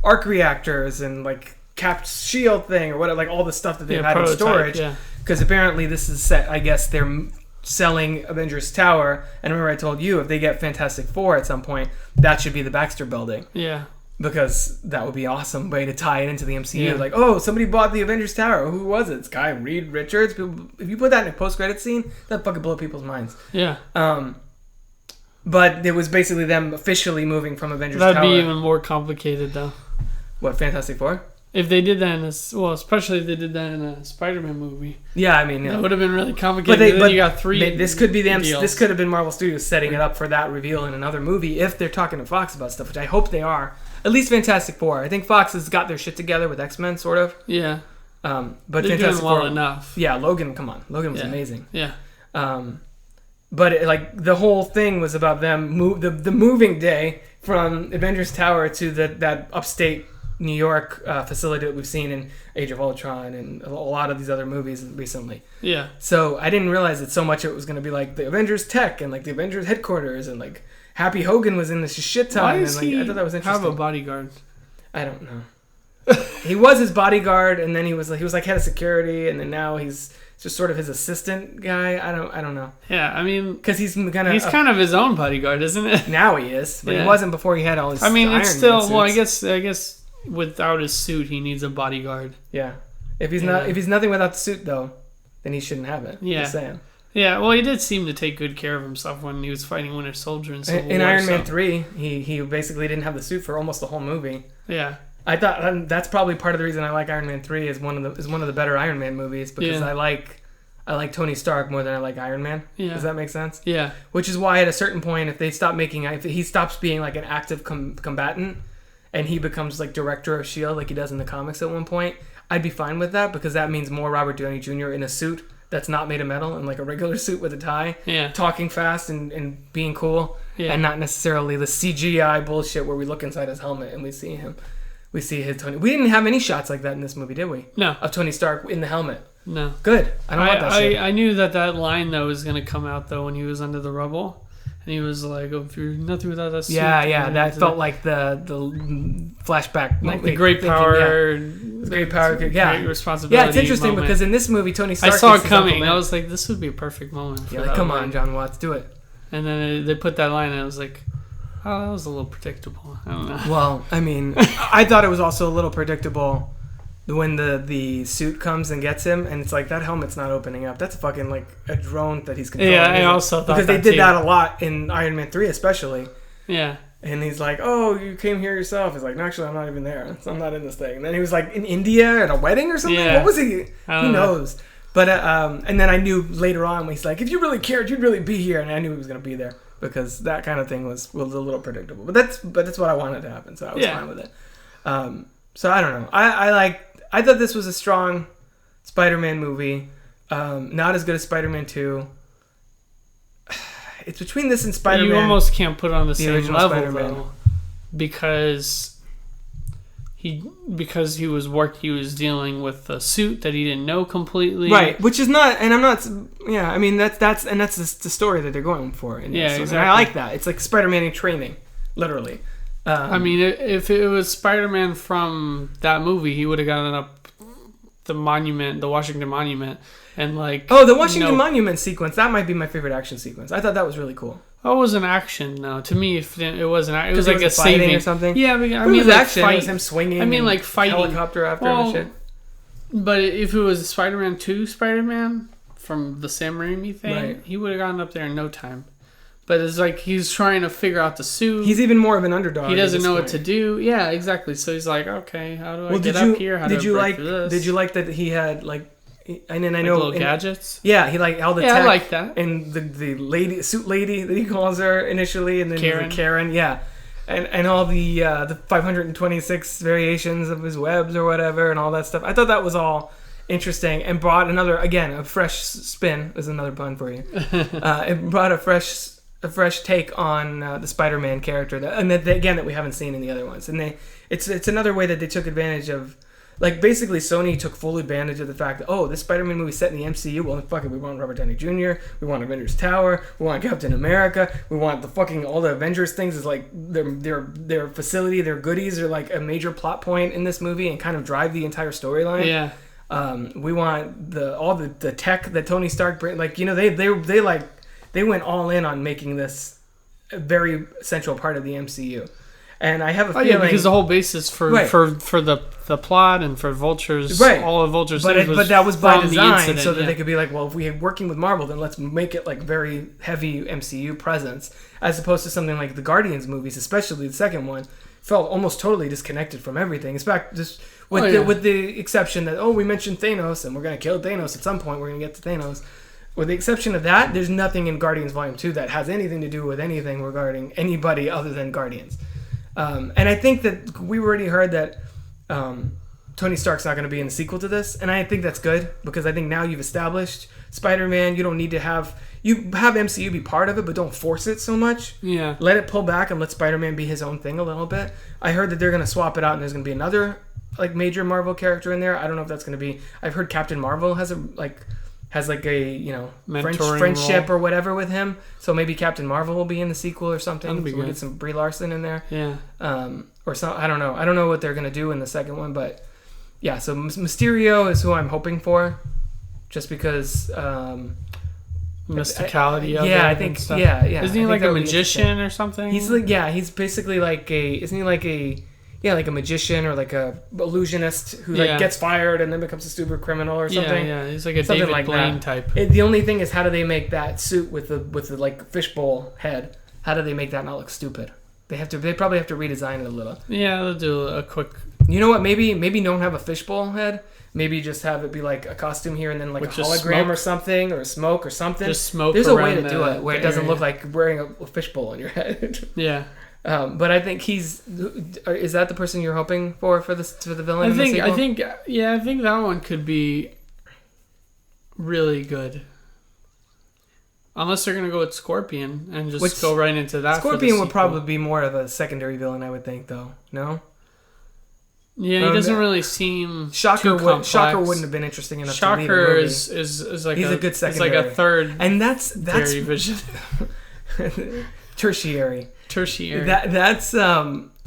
arc reactors and, like, Cap's shield thing or whatever, like, all the stuff that they've had in storage. Because apparently this is set, I guess, they're selling Avengers Tower, and remember I told you if they get Fantastic Four at some point, that should be the Baxter Building. Yeah. Because that would be an awesome way to tie it into the MCU. Yeah. Like, oh, somebody bought the Avengers Tower. Who was it? It's guy Reed Richards. If you put that in a post-credit scene, that'd fucking blow people's minds. Yeah. But it was basically them officially moving from Avengers That'd Tower. That'd be even more complicated, though. What, Fantastic Four? If they did that especially if they did that in a Spider-Man movie. Yeah, I mean, that would have been really complicated. But you got 3. This could be This could have been Marvel Studios setting it up for that reveal in another movie if they're talking to Fox about stuff, which I hope they are. At least Fantastic Four. I think Fox has got their shit together with X-Men, sort of. Yeah. But they're Fantastic doing well Four, enough. Yeah, Logan. Come on, Logan was amazing. Yeah. But the whole thing was about them the moving day from Avengers Tower to that upstate New York facility that we've seen in Age of Ultron and a lot of these other movies recently. Yeah. So I didn't realize that so much it was going to be like the Avengers Tech and like the Avengers headquarters and like Happy Hogan was in this shit ton. Why does and, I thought that was interesting. have a bodyguard? I don't know. He was his bodyguard, and then he was like head of security, and then now he's just sort of his assistant guy. I don't know. Yeah, I mean, because he's kind of his own bodyguard, isn't it? Now he is, but he wasn't before he had all his. I mean, Iron it's still Man well. I suits. guess without his suit, he needs a bodyguard. Yeah, if he's nothing without the suit though, then he shouldn't have it. Yeah, just saying. Yeah, well, he did seem to take good care of himself when he was fighting Winter Soldier in Civil War. In Iron Man 3, he basically didn't have the suit for almost the whole movie. Yeah. I thought that's probably part of the reason I like Iron Man 3 is one of the better Iron Man movies because I like Tony Stark more than I like Iron Man. Yeah. Does that make sense? Yeah. Which is why at a certain point if he stops being like an active combatant and he becomes like director of S.H.I.E.L.D. like he does in the comics at one point, I'd be fine with that because that means more Robert Downey Jr. in a suit that's not made of metal and like a regular suit with a tie, talking fast and being cool, and not necessarily the CGI bullshit where we look inside his helmet and we see his Tony. We didn't have any shots like that in this movie, did we? No. Of Tony Stark in the helmet. No. Good. I don't want that shit. I knew that line though was gonna come out though when he was under the rubble. And he was like, "Oh, if you're nothing without that suit." Yeah, that felt like the flashback, like the great power, great power, great responsibility. Yeah, it's interesting moment. Because in this movie, Tony Stark. I saw it coming. I was like, "This would be a perfect moment." Yeah, like, come on, Jon Watts, do it. And then they put that line, and I was like, "Oh, that was a little predictable." I don't know. Well, I mean, I thought it was also a little predictable when the suit comes and gets him, and it's like that helmet's not opening up. That's fucking like a drone that he's controlling. Yeah, I also thought because they did that a lot in Iron Man 3, especially. Yeah. And he's like, "Oh, you came here yourself." He's like, "No, actually, I'm not even there. So I'm not in this thing." And then he was like in India at a wedding or something. Yeah. What was he? Who knows? But and then I knew later on when he's like, "If you really cared, you'd really be here." And I knew he was going to be there because that kind of thing was a little predictable. But that's what I wanted to happen, so I was fine with it. So I don't know. I thought this was a strong Spider-Man movie. Not as good as Spider-Man 2. It's between this and Spider-Man. You almost can't put it on the same original level Spider-Man. though, because he was dealing with a suit that he didn't know completely. Right, which is not, and I'm not. Yeah, I mean that's the story that they're going for. Yeah, this. exactly. And I like that. It's like Spider-Man in training, literally. I mean, if it was Spider-Man from that movie, he would have gotten up the Washington Monument, and like... Oh, the Washington Monument sequence. That might be my favorite action sequence. I thought that was really cool. Oh, it was an action, though. To me, it wasn't... It was like a fighting saving... or something? Yeah, I mean, it was like action. It was him swinging. I mean, like fighting. Helicopter after him and shit. But if it was Spider-Man 2 Spider-Man from the Sam Raimi thing, he would have gotten up there in no time. But it's like he's trying to figure out the suit. He's even more of an underdog. He doesn't know what to do. Yeah, exactly. So he's like, okay, how do I get up here? How did do you I like? break through this? Did you like that he had like? And then I like know little gadgets. Yeah, he like all the tech. I like that. And the suit lady that he calls her initially, and then Karen. Yeah, and all the 526 variations of his webs or whatever, and all that stuff. I thought that was all interesting and brought a fresh spin. Is another pun for you. It brought a fresh take on the Spider-Man character that we haven't seen in the other ones, and it's another way that they took advantage of, like basically Sony took full advantage of the fact that this Spider-Man movie set in the MCU. Well, fuck it, we want Robert Downey Jr. We want Avengers Tower. We want Captain America. We want all the Avengers things is like their facility, their goodies are like a major plot point in this movie and kind of drive the entire storyline. Yeah. We want all the tech that Tony Stark bring. Like they went all in on making this a very central part of the MCU. And I have a feeling... because the whole basis for the plot and for Vulture's... All of Vulture's things but that was by design, incident, so that they could be like, well, if we're working with Marvel, then let's make it like very heavy MCU presence, as opposed to something like the Guardians movies, especially the second one, felt almost totally disconnected from everything. In fact, just with the exception that, we mentioned Thanos, and we're going to kill Thanos at some point, we're going to get to Thanos. With the exception of that, there's nothing in Guardians Volume 2 that has anything to do with anything regarding anybody other than Guardians. And I think that we already heard that Tony Stark's not going to be in the sequel to this, and I think that's good, because I think now you've established Spider-Man. You don't need to have MCU be part of it, but don't force it so much. Yeah. Let it pull back and let Spider-Man be his own thing a little bit. I heard that they're going to swap it out, and there's going to be another like major Marvel character in there. I don't know if that's going to be... I've heard Captain Marvel has a friendship or whatever with him, so maybe Captain Marvel will be in the sequel or something. We'll get some Brie Larson in there, or some. I don't know what they're gonna do in the second one, but yeah. So Mysterio is who I'm hoping for, just because mysticality. I think yeah. Isn't he like a magician or something? He's like he's basically like isn't he like a magician or like a illusionist who like gets fired and then becomes a super criminal or something. Yeah, he's like a David Blaine type. The only thing is, how do they make that suit with the like fishbowl head? How do they make that not look stupid? They probably have to redesign it a little. Yeah, they'll do a quick... You know what? Maybe don't have a fishbowl head. Maybe just have it be like a costume here and then like with a hologram or something, or smoke or something. Just smoke. There's a way to do it where it doesn't look like wearing a fishbowl on your head. Yeah. But I think is that the person you're hoping for the villain? I think that one could be really good. Unless they're gonna go with Scorpion and just go right into that. Scorpion would probably be more of a secondary villain, I would think, though. No. Yeah, he doesn't really seem Shocker. too complex. Shocker wouldn't have been interesting enough. Shocker to lead a movie. is like he's a good secondary. It's like a third, and that's vision. Tertiary.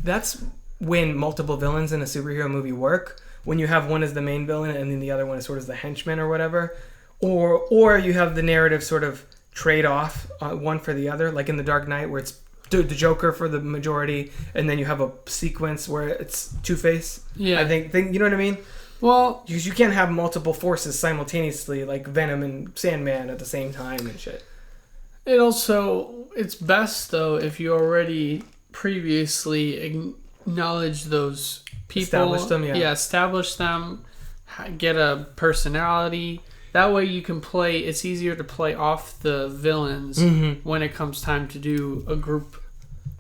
That's when multiple villains in a superhero movie work. When you have one as the main villain and then the other one is sort of the henchman or whatever, or you have the narrative sort of trade off one for the other, like in The Dark Knight, where it's the Joker for the majority, and then you have a sequence where it's Two-Face. Yeah, I think you know what I mean. Well, you can't have multiple forces simultaneously, like Venom and Sandman at the same time and shit. It's best though if you already previously acknowledge those people. Establish them, yeah. Establish them, get a personality. That way you can play, it's easier to play off the villains when it comes time to do a group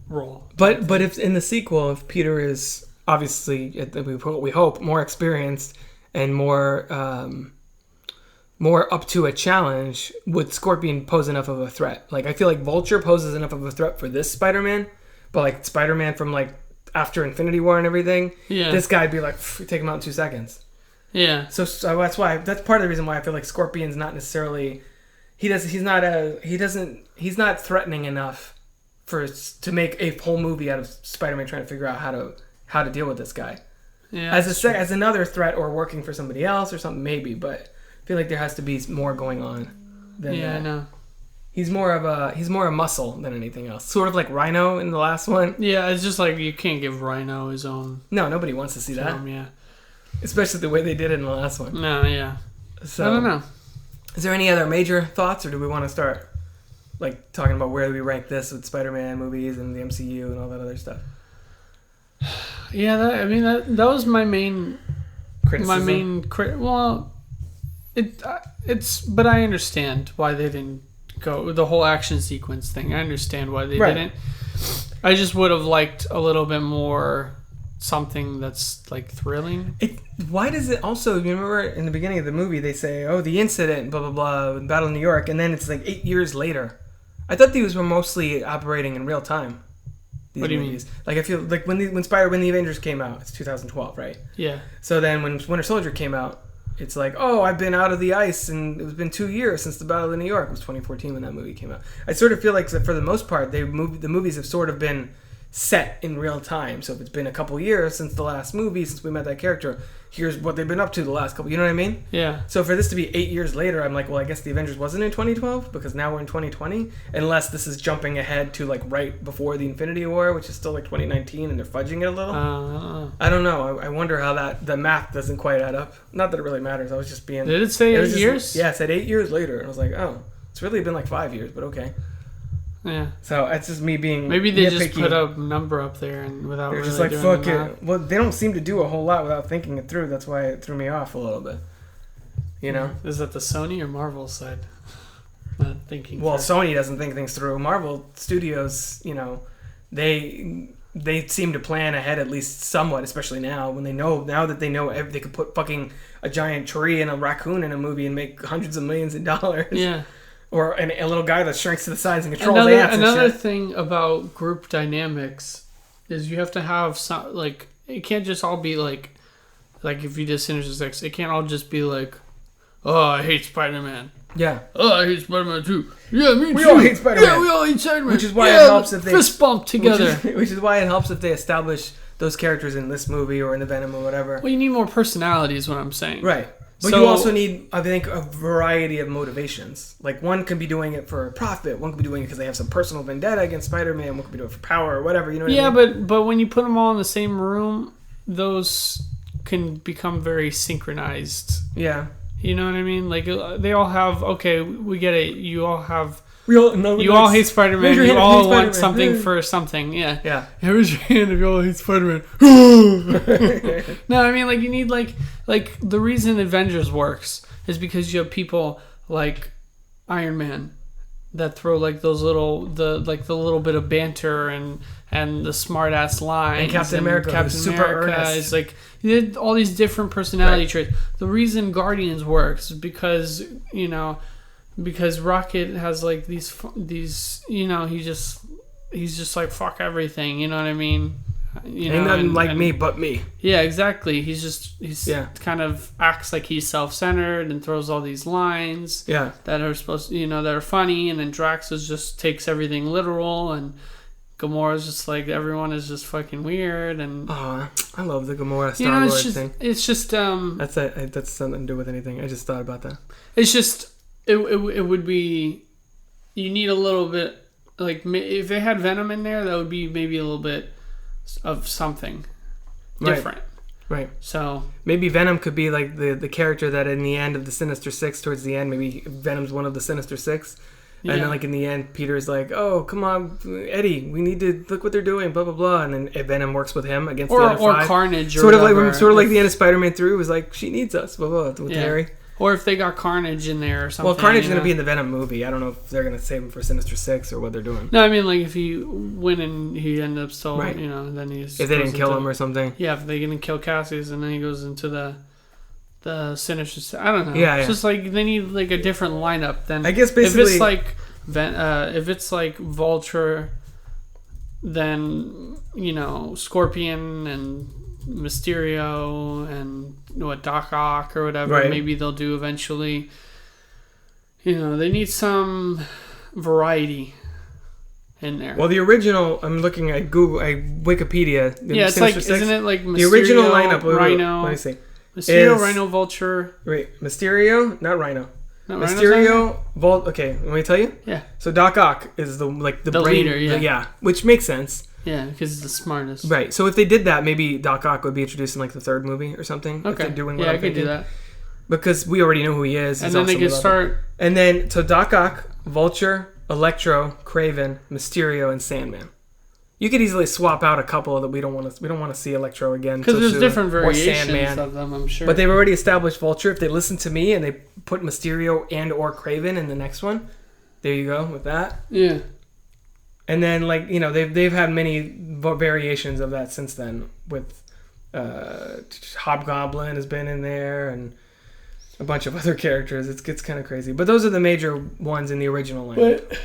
role. But if in the sequel, if Peter is obviously, we hope, more experienced and more up to a challenge, would Scorpion pose enough of a threat? Like, I feel like Vulture poses enough of a threat for this Spider-Man, but like Spider-Man from like after Infinity War and everything, this guy'd be like, take him out in 2 seconds. Yeah. So that's part of the reason why I feel like Scorpion's not necessarily, he's not threatening enough to make a whole movie out of Spider-Man trying to figure out how to deal with this guy. Yeah. As another threat or working for somebody else or something, maybe, but I feel like there has to be more going on than that. Yeah, I know. He's more a muscle than anything else. Sort of like Rhino in the last one. Yeah, it's just like you can't give Rhino his own. No, nobody wants to see film, that. Yeah. Especially the way they did it in the last one. No, yeah. So, I don't know. Is there any other major thoughts, or do we want to start like talking about where we rank this with Spider-Man movies and the MCU and all that other stuff? Yeah, that was my main criticism. But I understand why they didn't go the whole action sequence thing. I understand why they didn't. I just would have liked a little bit more something that's like thrilling. Why does it also, you remember in the beginning of the movie they say, oh, the incident, blah blah blah, Battle of New York, and then it's like 8 years later. I thought these were mostly operating in real time. What do you mean? Like, I feel like when the Avengers came out, it's 2012, right? Yeah. So then when Winter Soldier came out, it's like, oh, I've been out of the ice, and it's been 2 years since the Battle of New York. It was 2014 when that movie came out. I sort of feel like, for the most part, the movies have sort of been set in real time. So if it's been a couple years since the last movie, since we met that character, here's what they've been up to the last couple. You know what I mean? Yeah. So for this to be 8 years later, I'm like, well, I guess the Avengers wasn't in 2012 because now we're in 2020. Unless this is jumping ahead to like right before the Infinity War, which is still like 2019, and they're fudging it a little. I don't know. I wonder how the math doesn't quite add up. Not that it really matters. I was just being. Did it say 8 years? Yeah, it said 8 years later, and I was like, oh, it's really been like 5 years, but okay. Yeah. So it's just me being. Maybe they nitpicky. Just put a number up there and without. They're really just like, doing fuck the it. math. Well, they don't seem to do a whole lot without thinking it through. That's why it threw me off a little bit. You know. Is that the Sony or Marvel side? Not thinking. Well, Sony doesn't think things through. Marvel Studios, you know, they seem to plan ahead at least somewhat, especially now that they know they could put fucking a giant tree and a raccoon in a movie and make hundreds of millions of dollars. Yeah. Or a little guy that shrinks to the size and controls ants and Another shit. thing about group dynamics is you have to have some, like, it can't just all be like if you just intersect, it can't all just be like, oh, I hate Spider-Man. Yeah. Oh, I hate Spider-Man too. Yeah, me too. We all hate Spider-Man. Yeah, we all hate Spider-Man. Which is why it helps if they fist bump together. Which is why it helps if they establish those characters in this movie or in the Venom or whatever. Well, you need more personality is what I'm saying. Right. But you also need, I think, a variety of motivations. Like, one could be doing it for profit. One could be doing it because they have some personal vendetta against Spider-Man. One could be doing it for power or whatever. You know what I mean? Yeah, but when you put them all in the same room, those can become very synchronized. Yeah. You know what I mean? Like, they all have, okay, we get it. You all have... You all hate Spider-Man. You all want something for something. Yeah. Yeah. Raise your hand if you all hate Spider-Man. No, I mean, like, you need, like the reason Avengers works is because you have people like Iron Man that throw, like, those little bit of banter and the smart ass lines. And Captain America is super earnest. Is like, you did all these different personality traits. The reason Guardians works is because, you know, because Rocket has like these, you know, he's just like, fuck everything, you know what I mean? You Ain't know, nothing like me but me. Yeah, exactly. He's kind of acts like he's self-centered and throws all these lines that are supposed to, you know, that are funny, and then Drax just takes everything literal, and Gamora's just like, everyone is just fucking weird, and I love the Gamora Star-Lord thing. It's just that's something to do with anything. I just thought about that. It's just it would be, you need a little bit, like, if they had Venom in there, that would be maybe a little bit of something different. Right. So maybe Venom could be like the character that in the end of the Sinister Six, towards the end, maybe Venom's one of the Sinister Six, And then, like, in the end, Peter's like, oh, come on, Eddie, we need to look what they're doing, blah, blah, blah. And then Venom works with him against the other five. Or Carnage or sort of whatever. like the end of Spider-Man 3 was like, she needs us, blah, blah, with Harry. Or if they got Carnage in there or something. Well, Carnage is going to be in the Venom movie. I don't know if they're going to save him for Sinister Six or what they're doing. No, I mean, like, if he win and he ended up still, Right. then he's... If they didn't kill him or something. Yeah, if they didn't kill Cassius and then he goes into the Sinister... I don't know. Yeah, It's just like they need like a different lineup than... I guess basically... If it's like Vulture, then, Scorpion and Mysterio and Doc Ock or whatever, right. maybe they'll do eventually. They need some variety in there. Well, the original, I'm looking at Wikipedia. Yeah, it's like, isn't it like Mysterio, the original lineup? Rhino? Let me see. Mysterio, Rhino, Vulture. Wait, Mysterio, not Rhino. No, Mysterio, Okay, let me tell you. Yeah. So Doc Ock is the brain, leader. Yeah. Which makes sense. Yeah, because he's the smartest. Right. So if they did that, maybe Doc Ock would be introduced in like the third movie or something. Okay. If they're doing what I I'm could do thinking. that. Because we already know who he is. And then they could start. And then so Doc Ock, Vulture, Electro, Kraven, Mysterio, and Sandman. You could easily swap out a couple that we don't want to see Electro again. Because there's different or variations Sandman. of them, I'm sure. But they've already established Vulture. If they listen to me and they put Mysterio and or Kraven in the next one, there you go with that. Yeah. And then they've had many variations of that since then. With Hobgoblin has been in there and a bunch of other characters. It's kind of crazy. But those are the major ones in the original line. But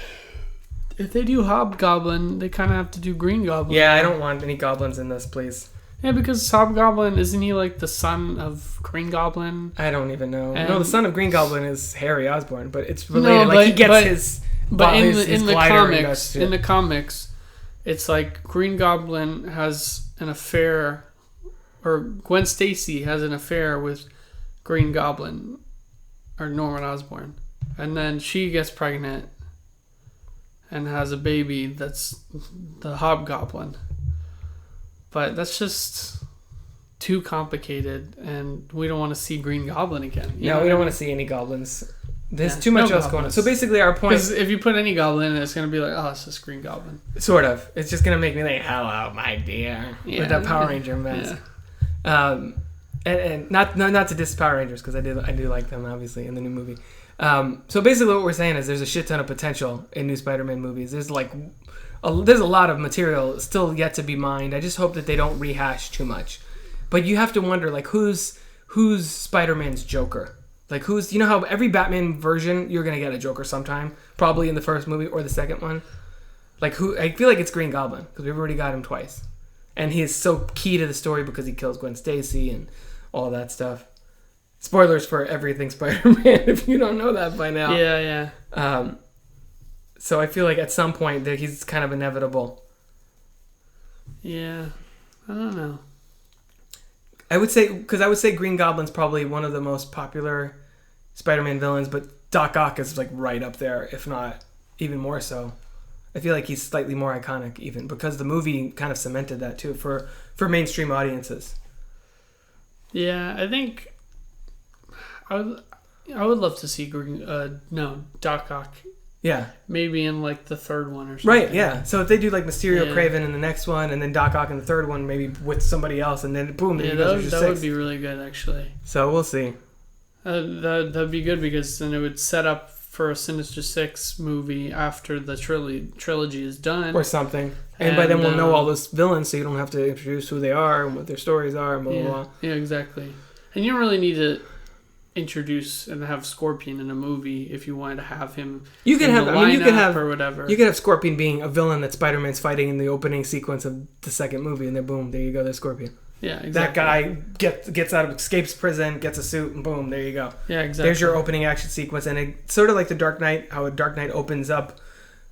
if they do Hobgoblin, they kind of have to do Green Goblin. Yeah, I don't want any goblins in this, please. Yeah, because Hobgoblin, isn't he like the son of Green Goblin? I don't even know. And no, the son of Green Goblin is Harry Osborn, but it's related. He gets his. But his in the glider comics, it's like Green Goblin has an affair, or Gwen Stacy has an affair with Green Goblin, or Norman Osborn, and then she gets pregnant and has a baby that's the Hobgoblin. But that's just too complicated, and we don't want to see Green Goblin again. We don't want to see any goblins. There's too much else going on. So basically our point... Because if you put any goblin in, it's going to be like, oh, it's just Green Goblin. Sort of. It's just going to make me like, hello, my dear. Yeah. With that Power Ranger mask. Yeah. And not to diss Power Rangers, because I do like them, obviously, in the new movie. So basically what we're saying is there's a shit ton of potential in new Spider-Man movies. There's there's a lot of material still yet to be mined. I just hope that they don't rehash too much. But you have to wonder, who's Spider-Man's Joker? Who's... You know how every Batman version, you're going to get a Joker sometime? Probably in the first movie or the second one. Who... I feel like it's Green Goblin, because we've already got him twice. And he is so key to the story because he kills Gwen Stacy and all that stuff. Spoilers for everything Spider-Man, if you don't know that by now. Yeah. So I feel like at some point that he's kind of inevitable. Yeah. I don't know. I would say Green Goblin's probably one of the most popular Spider-Man villains, but Doc Ock is right up there, if not even more so. I feel like he's slightly more iconic even because the movie kind of cemented that too for mainstream audiences. Yeah, I think I would love to see Doc Ock. Yeah. Maybe in the third one or something. Right, yeah. So if they do Mysterio, Kraven in the next one, and then Doc Ock in the third one, maybe with somebody else, and then boom, there you go. That would be really good, actually. So we'll see. That'd be good because then it would set up for a Sinister Six movie after the trilogy is done. Or something. And by then we'll know all those villains, so you don't have to introduce who they are and what their stories are and blah, blah, blah. Yeah, exactly. And you don't really need to introduce and have Scorpion in a movie if you wanted to have him you could have or whatever. You could have Scorpion being a villain that Spider-Man's fighting in the opening sequence of the second movie, and then boom, there you go, there's Scorpion. Yeah, exactly. That guy escapes prison, gets a suit, and boom, there you go. Yeah, exactly. There's your opening action sequence, and it's sort of like the Dark Knight, how a Dark Knight opens up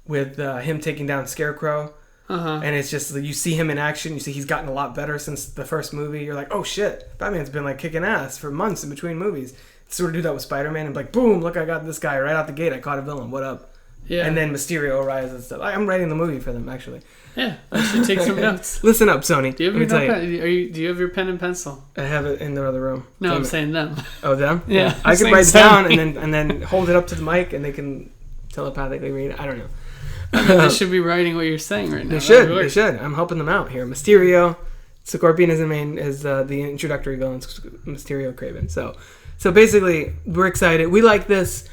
with him taking down Scarecrow. And it's just, you see him in action, you see he's gotten a lot better since the first movie. You're like, oh shit, Batman's been kicking ass for months in between movies. Sort of do that with Spider-Man and boom, look, I got this guy right out the gate. I caught a villain. What up? Yeah. And then Mysterio arrives and stuff. I'm writing the movie for them, actually. Yeah, I should take some notes. Listen up, Sony. Do you have your pen and pencil? I have it in the other room. No, I'm saying them. Oh, them? Yeah. I could write it down and then hold it up to the mic and they can telepathically read. I don't know. They should be writing what you're saying right now. They should. I'm helping them out here. Mysterio, Scorpion is the introductory villain. Mysterio, Craven. So basically, we're excited. We like this,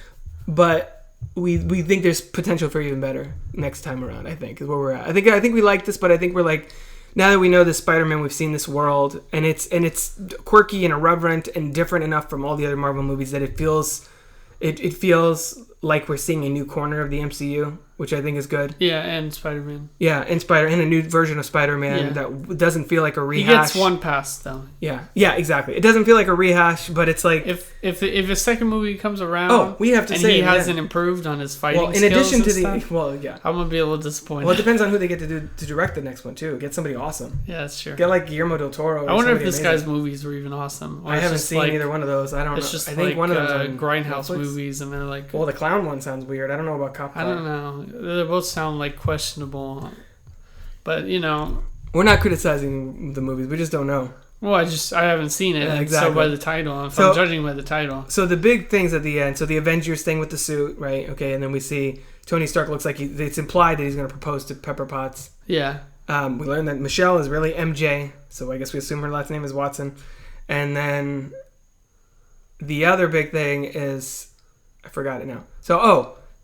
but we think there's potential for even better next time around. I think is where we're at. I think we like this, but I think we're like, now that we know this Spider-Man, we've seen this world, and it's quirky and irreverent and different enough from all the other Marvel movies that it feels like we're seeing a new corner of the MCU, which I think is good. Yeah, and Spider-Man. Yeah, and a new version of Spider-Man that doesn't feel like a rehash. He gets one pass though. Yeah, exactly. It doesn't feel like a rehash, but it's like if a second movie comes around, we have to and say he hasn't improved on his fighting skills. In addition to I'm gonna be a little disappointed. Well, it depends on who they get to direct the next one too. Get somebody awesome. Yeah, that's true. Get like Guillermo del Toro. I wonder if this guy's movies were even awesome. I haven't seen either one of those. I don't know. It's just I think one of them Grindhouse movies, and they're like. Well, the clown one sounds weird. I don't know about Cop Car. I don't know. They both sound like questionable, but we're not criticizing the movies. We just don't know. Well, I haven't seen it. Exactly. So by the title, I'm judging by the title. So the big things at the end. So the Avengers thing with the suit, right? Okay, and then we see Tony Stark looks like it's implied that he's going to propose to Pepper Potts. Yeah. We learned that Michelle is really MJ, so I guess we assume her last name is Watson. And then the other big thing is, I forgot it now.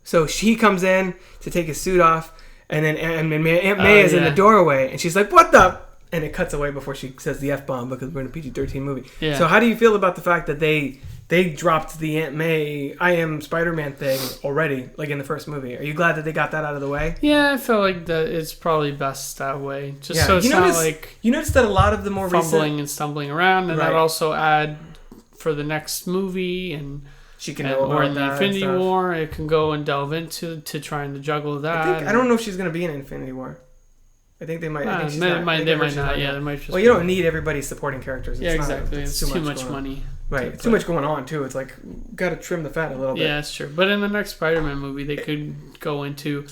So she comes in to take his suit off, and then Aunt May is in the doorway, and she's like, "What the?" And it cuts away before she says the F-bomb because we're in a PG-13 movie. Yeah. So how do you feel about the fact that they dropped the Aunt May "I am Spider-Man" thing already, like in the first movie? Are you glad that they got that out of the way? Yeah, I feel like that it's probably best that way. Just so it's not like you notice that a lot of the more fumbling and stumbling around, and that also add for the next movie and. She can know about in the Infinity War, it can go and delve into trying to juggle that. I don't know if she's going to be in Infinity War. I think they might. They might not. Yeah, they might just. Well, you don't need everybody supporting characters. Yeah, exactly. It's too much money. Right. It's too much going on too. It's like got to trim the fat a little bit. Yeah, that's true. But in the next Spider-Man movie, they could go into.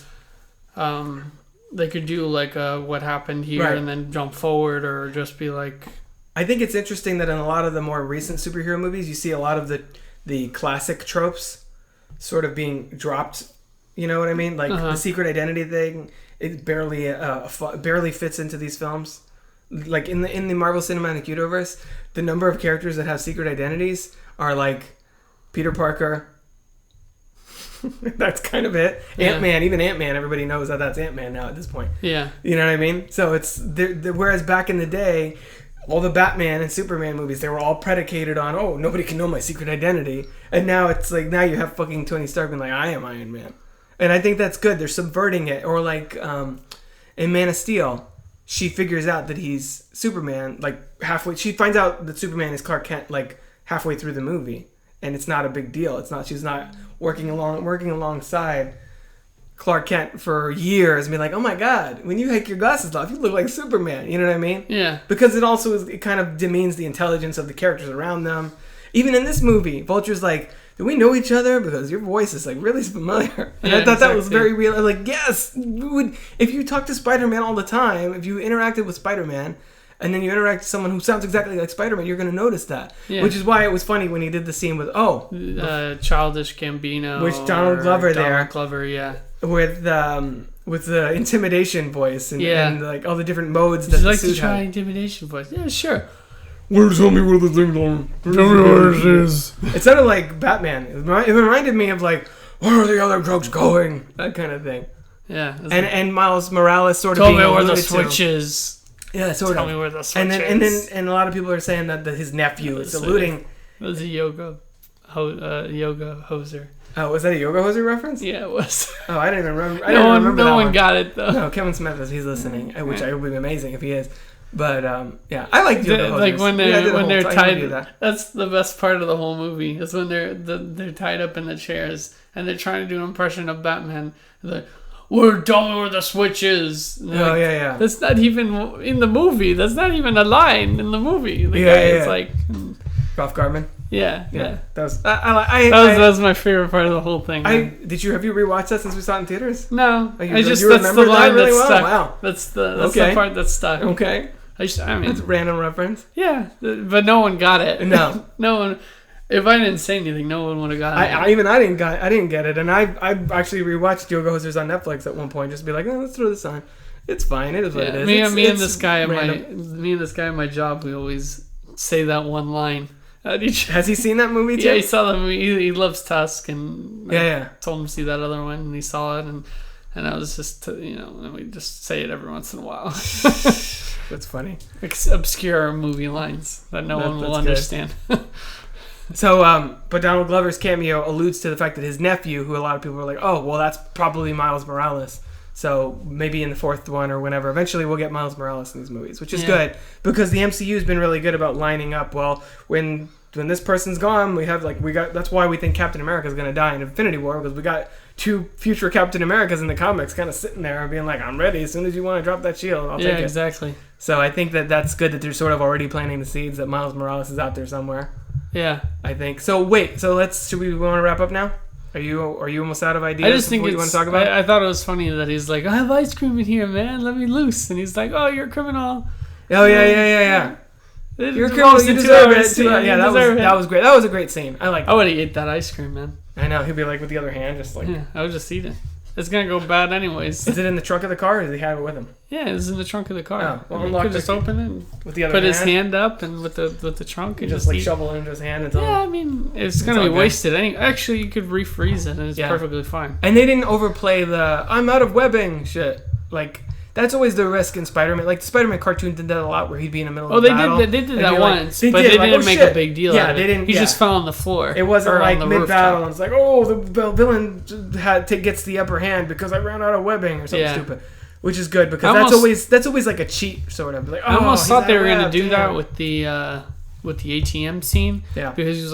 They could do like what happened here and then jump forward, or just be like. I think it's interesting that in a lot of the more recent superhero movies, you see a lot of the classic tropes sort of being dropped. You know what I mean? Like the secret identity thing, it barely fits into these films. Like in the Marvel Cinematic Universe, the number of characters that have secret identities are like Peter Parker. That's kind of it. Yeah. Ant-Man, even Ant-Man, everybody knows that that's Ant-Man now at this point. Yeah. You know what I mean? So it's whereas back in the day, all the Batman and Superman movies, they were all predicated on, nobody can know my secret identity. And now it's like, now you have fucking Tony Stark being like, I am Iron Man. And I think that's good. They're subverting it. Or like in Man of Steel, she figures out that he's Superman, like halfway. She finds out that Superman is Clark Kent, like halfway through the movie. And it's not a big deal. She's not working alongside Clark Kent for years and be like, oh my god, when you take your glasses off, you look like Superman. You know what I mean? Yeah. Because it kind of demeans the intelligence of the characters around them. Even in this movie, Vulture's like, do we know each other? Because your voice is like really familiar. And I thought that was very real. I was like, yes, we would. If you talk to Spider-Man all the time, if you interacted with Spider-Man, and then you interact with someone who sounds exactly like Spider-Man, you're going to notice that. Yeah. Which is why it was funny when he did the scene with Childish Gambino, which Donald Glover yeah, with the intimidation voice and like all the different modes. Would you like to try intimidation voice? Yeah, sure. Tell me where the thing's on. Tell me where it is. It sounded like Batman. It reminded me of like, where are the other drugs going? That kind of thing. Yeah. And Miles Morales sort of being alluded to. Tell me where the switch is. Yeah, sort of. Tell me where the switch is. And a lot of people are saying that his nephew is alluding. It was a yoga hoser. Oh, was that a Yoga Hoser reference? Yeah, it was. Oh, I didn't even remember. No one got it though. No, Kevin Smith, he's listening, which I would be amazing if he is. But yeah, I like Yoga Hosers. Like when they're tied. That's the best part of the whole movie. Is when they're tied up in the chairs and they're trying to do an impression of Batman. They're like, tell me where the switch is. Yeah. That's not even in the movie. That's not even a line in the movie. The guy is like Ralph Garman. Yeah. That was that was my favorite part of the whole thing. Have you rewatched that since we saw it in theaters? No, that's the line really that stuck. Wow. That's the part that stuck. Okay. I mean, it's a random reference. Yeah, but no one got it. No one. If I didn't say anything, no one would have gotten it. I didn't get it, and I actually rewatched Yoga Hosers on Netflix at one point, just to be like, oh, let's throw this on. It's fine. It is what it is. Me and this guy at my job, we always say that one line. Has he seen that movie too? Yeah, he saw that movie. He loves Tusk, and I told him to see that other one, and he saw it, and I was just, and we just say it every once in a while. That's funny. Obscure movie lines that no one will understand. So, but Donald Glover's cameo alludes to the fact that his nephew, who a lot of people are like, oh, well, that's probably Miles Morales. So maybe in the fourth one or whenever, eventually we'll get Miles Morales in these movies, which is good because the MCU's been really good about lining up. Well, when this person's gone, that's why we think Captain America's going to die in Infinity War, because we got 2 future Captain Americas in the comics kind of sitting there and being like, I'm ready. As soon as you want to drop that shield, I'll take it. Yeah, exactly. So I think that's good that they're sort of already planting the seeds that Miles Morales is out there somewhere. Yeah, I think so. Wait, so should we want to wrap up now? Are you almost out of ideas? I just think you want to talk about? I thought it was funny that he's like, I have ice cream in here, man. Let me loose. And he's like, oh, you're a criminal. Oh yeah. You're a criminal. You deserve it. Yeah, that was great. That was a great scene. I like. I would have ate that ice cream, man. I know. He'd be like with the other hand, just like. Yeah, I would just eat it. It's gonna go bad anyways. Is it in the trunk of the car, or does he have it with him? Yeah, it's in the trunk of the car. Oh, well, could just open it and with the other put hand? his hand up and with the trunk and just like shovel it into his hand until. Yeah, I mean it's gonna be wasted. Actually, you could refreeze it and it's perfectly fine. And they didn't overplay the "I'm out of webbing" shit. Like that's always the risk in Spider-Man. Like the Spider-Man cartoon did that a lot, where he'd be in the middle of the battle. They did that once, but they didn't make a big deal. Yeah, out of it. they didn't. He just fell on the floor. It wasn't like mid-battle and it's like, oh, the villain gets the upper hand because I ran out of webbing or something stupid. Which is good because that's always like a cheat sort of. Like, I almost thought they were going to do that with the ATM scene. Yeah. Because he was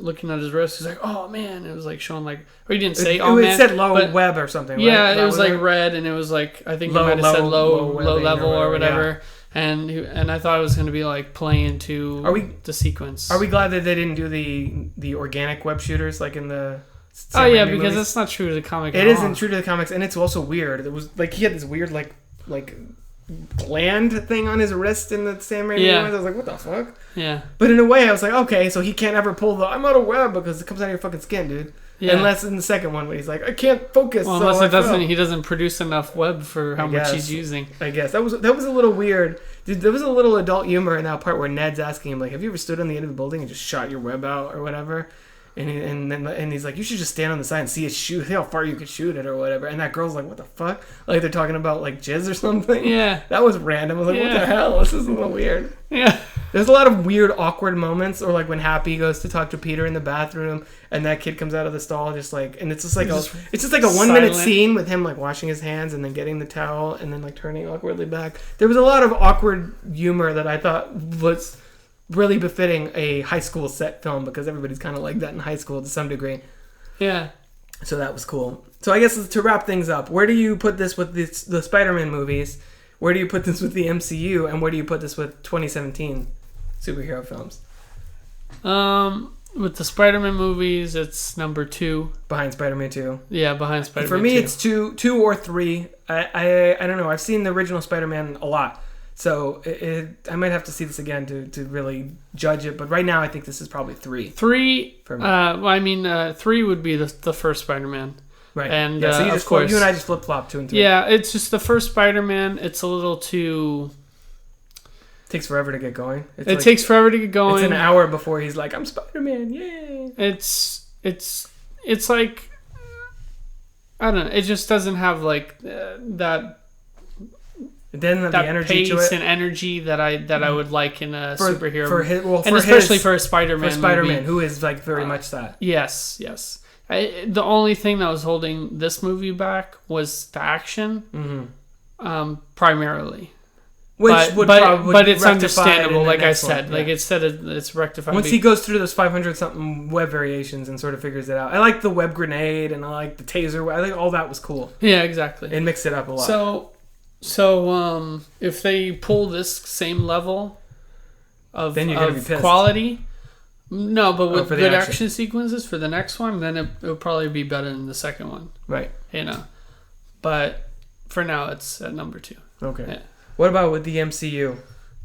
looking at his wrist. He's like, oh man. It was like showing like, or he didn't say, it said low web or something. Yeah, right? it was like red, and it was like I think he might have said low level or whatever. Yeah. And I thought it was going to be like playing to the sequence. Are we glad that they didn't do the organic web shooters like in the? Oh yeah, because that's not true to the comic. It isn't true to the comics, and it's also weird. It was like he had this weird like gland thing on his wrist in the Sam Raimi ones. I was like, what the fuck? Yeah. But in a way, I was like, okay, so he can't ever pull the I'm out of web because it comes out of your fucking skin, dude. Yeah. Unless in the second one when he's like, I can't focus. Well, unless he doesn't produce enough web for how much he's using. I guess that was a little weird. Dude, there was a little adult humor in that part where Ned's asking him like, have you ever stood on the end of a building and just shot your web out or whatever? And he's like, you should just stand on the side and see how far you could shoot it or whatever. And that girl's like, what the fuck? Like they're talking about like jizz or something. Yeah, that was random. I was like, what the hell? This is a little weird. Yeah, there's a lot of weird, awkward moments, or like when Happy goes to talk to Peter in the bathroom, and that kid comes out of the stall just like, and it's just like a 1 minute scene with him like washing his hands and then getting the towel and then like turning awkwardly back. There was a lot of awkward humor that I thought was really befitting a high school set film because everybody's kind of like that in high school to some degree. Yeah. So that was cool. So I guess to wrap things up, where do you put this with the Spider-Man movies? Where do you put this with the MCU? And where do you put this with 2017 superhero films? With the Spider-Man movies, it's number 2. Behind Spider-Man 2. Yeah, behind Spider-Man 2. For me, it's 2 or 3. I don't know. I've seen the original Spider-Man a lot. So I might have to see this again to really judge it. But right now, I think this is probably 3. 3 for me. 3 would be the first Spider-Man. Right. And so you and I just flip-flop 2 and 3. Yeah, it's just the first Spider-Man. It's a little too... Takes forever to get going. It takes forever to get going. It's an hour before he's like, I'm Spider-Man, yay! It's like... I don't know. It just doesn't have like that... Then the energy pace to it. And energy that I would like in a superhero and especially for a Spider-Man movie, who is like very much that. Yes. The only thing that was holding this movie back was the action, primarily. But it's understandable, like I said. Like it's rectified. Once he goes through those 500 something web variations and sort of figures it out. I like the web grenade and I like the taser. I think all that was cool. Yeah, exactly. It mixed it up a lot. So if they pull this same level of be quality, no, but with good action sequences for the next one, then it'll probably be better than the second one. Right. But for now, it's at number 2. Okay. Yeah. What about with the MCU?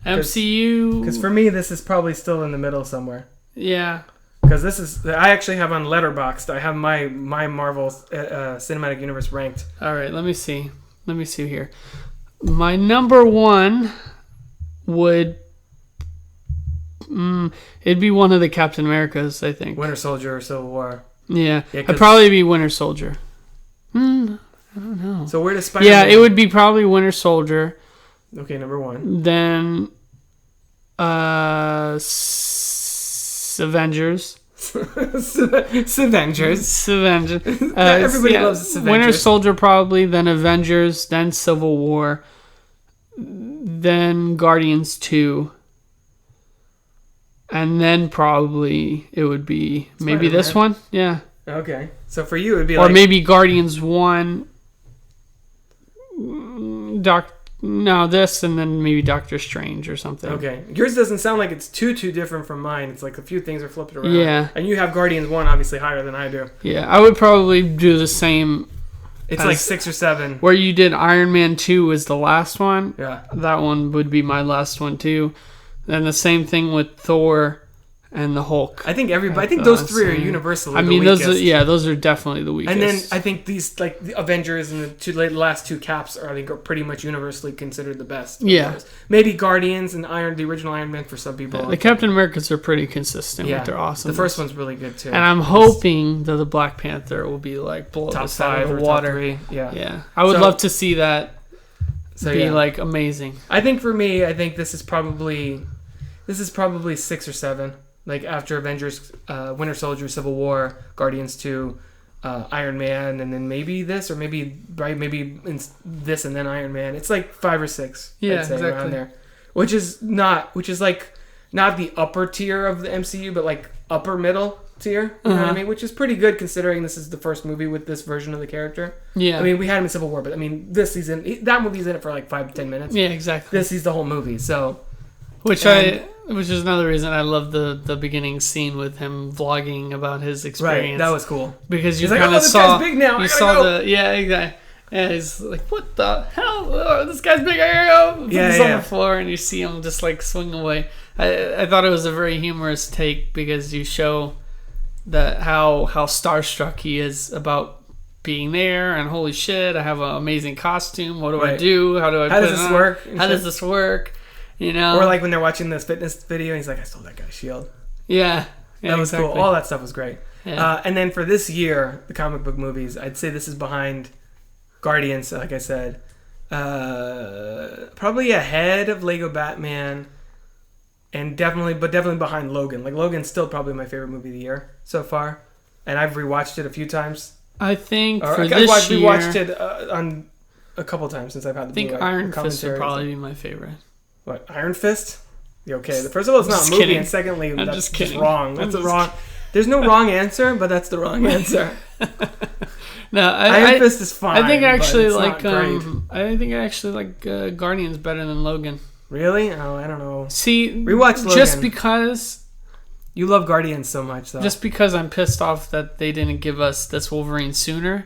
Because for me, this is probably still in the middle somewhere. Yeah. Because this is, I actually have on Letterboxd. I have my Marvel Cinematic Universe ranked. All right, let me see here. My number one would it'd be one of the Captain Americas, I think. Winter Soldier or Civil War. Yeah, it'd probably be Winter Soldier. I don't know. So where does Spider-Man? Yeah, it would be probably Winter Soldier. Okay, number one. Then Avengers. Avengers. Everybody loves Avengers. Winter Soldier probably, then Avengers, then Civil War, then Guardians 2. And then probably it would be maybe Spider-Man. this one. Yeah. Okay. So for you it would be or like... maybe Guardians 1, this, and then maybe Doctor Strange or something. Okay. Yours doesn't sound like it's too different from mine. It's like a few things are flipped around. Yeah. And you have Guardians 1 obviously higher than I do. Yeah, I would probably do the same. It's like 6 or 7. Where you did Iron Man 2 was the last one. Yeah. That one would be my last one too. Then the same thing with Thor and the Hulk. I think those three are universally the weakest. Those are definitely the weakest. And then I think these, like the Avengers and the last two caps are pretty much universally considered the best. Yeah. Maybe Guardians and the original Iron Man for some people. Yeah, the Captain Americas are pretty consistent with their awesome. The first one's really good too. And I'm hoping that the Black Panther will be like below top the side 5 of or the water. Top 3. Yeah. Yeah. I would love to see that be like amazing. I think for me, this is probably 6 or 7. Like after Avengers, Winter Soldier, Civil War, Guardians 2, Iron Man, and then maybe this, or maybe this and then Iron Man. It's like 5 or 6. Yeah, I'd say, exactly. around there, which is like not the upper tier of the MCU, but like upper middle tier. You know what I mean? Which is pretty good considering this is the first movie with this version of the character. Yeah. I mean, we had him in Civil War, but I mean, that movie's in it for like 5 to 10 minutes. Yeah, exactly. This is the whole movie, so. Which is another reason I love the beginning scene with him vlogging about his experience. Right, that was cool. Because you kind of of saw, this guy's big now. you saw exactly. Yeah, he's like, what the hell? Oh, this guy's big. I gotta go. He's on the floor, and you see him just like swing away. I thought it was a very humorous take because you show that how starstruck he is about being there, and holy shit, I have an amazing costume. What do I do? How do I? How does this work? How does this work? You know, or like when they're watching this fitness video, and he's like, "I stole that guy's shield." Yeah, that was cool. All that stuff was great. Yeah. And then for this year, the comic book movies, I'd say this is behind Guardians. Like I said, probably ahead of Lego Batman, and definitely behind Logan. Like Logan's still probably my favorite movie of the year so far, and I've rewatched it a few times. I think we watched it on a couple times since I've had the. I think Iron Fist would probably be my favorite. What, Iron Fist? Okay, first of all, it's not a movie, kidding. and secondly, that's just wrong. That's wrong. There's no wrong answer, but that's the wrong answer. No, Iron Fist is fine. I think I actually like. I think I actually like Guardians better than Logan. Really? Oh, I don't know. See, rewatch Logan. Just because you love Guardians so much, though. Just because I'm pissed off that they didn't give us this Wolverine sooner.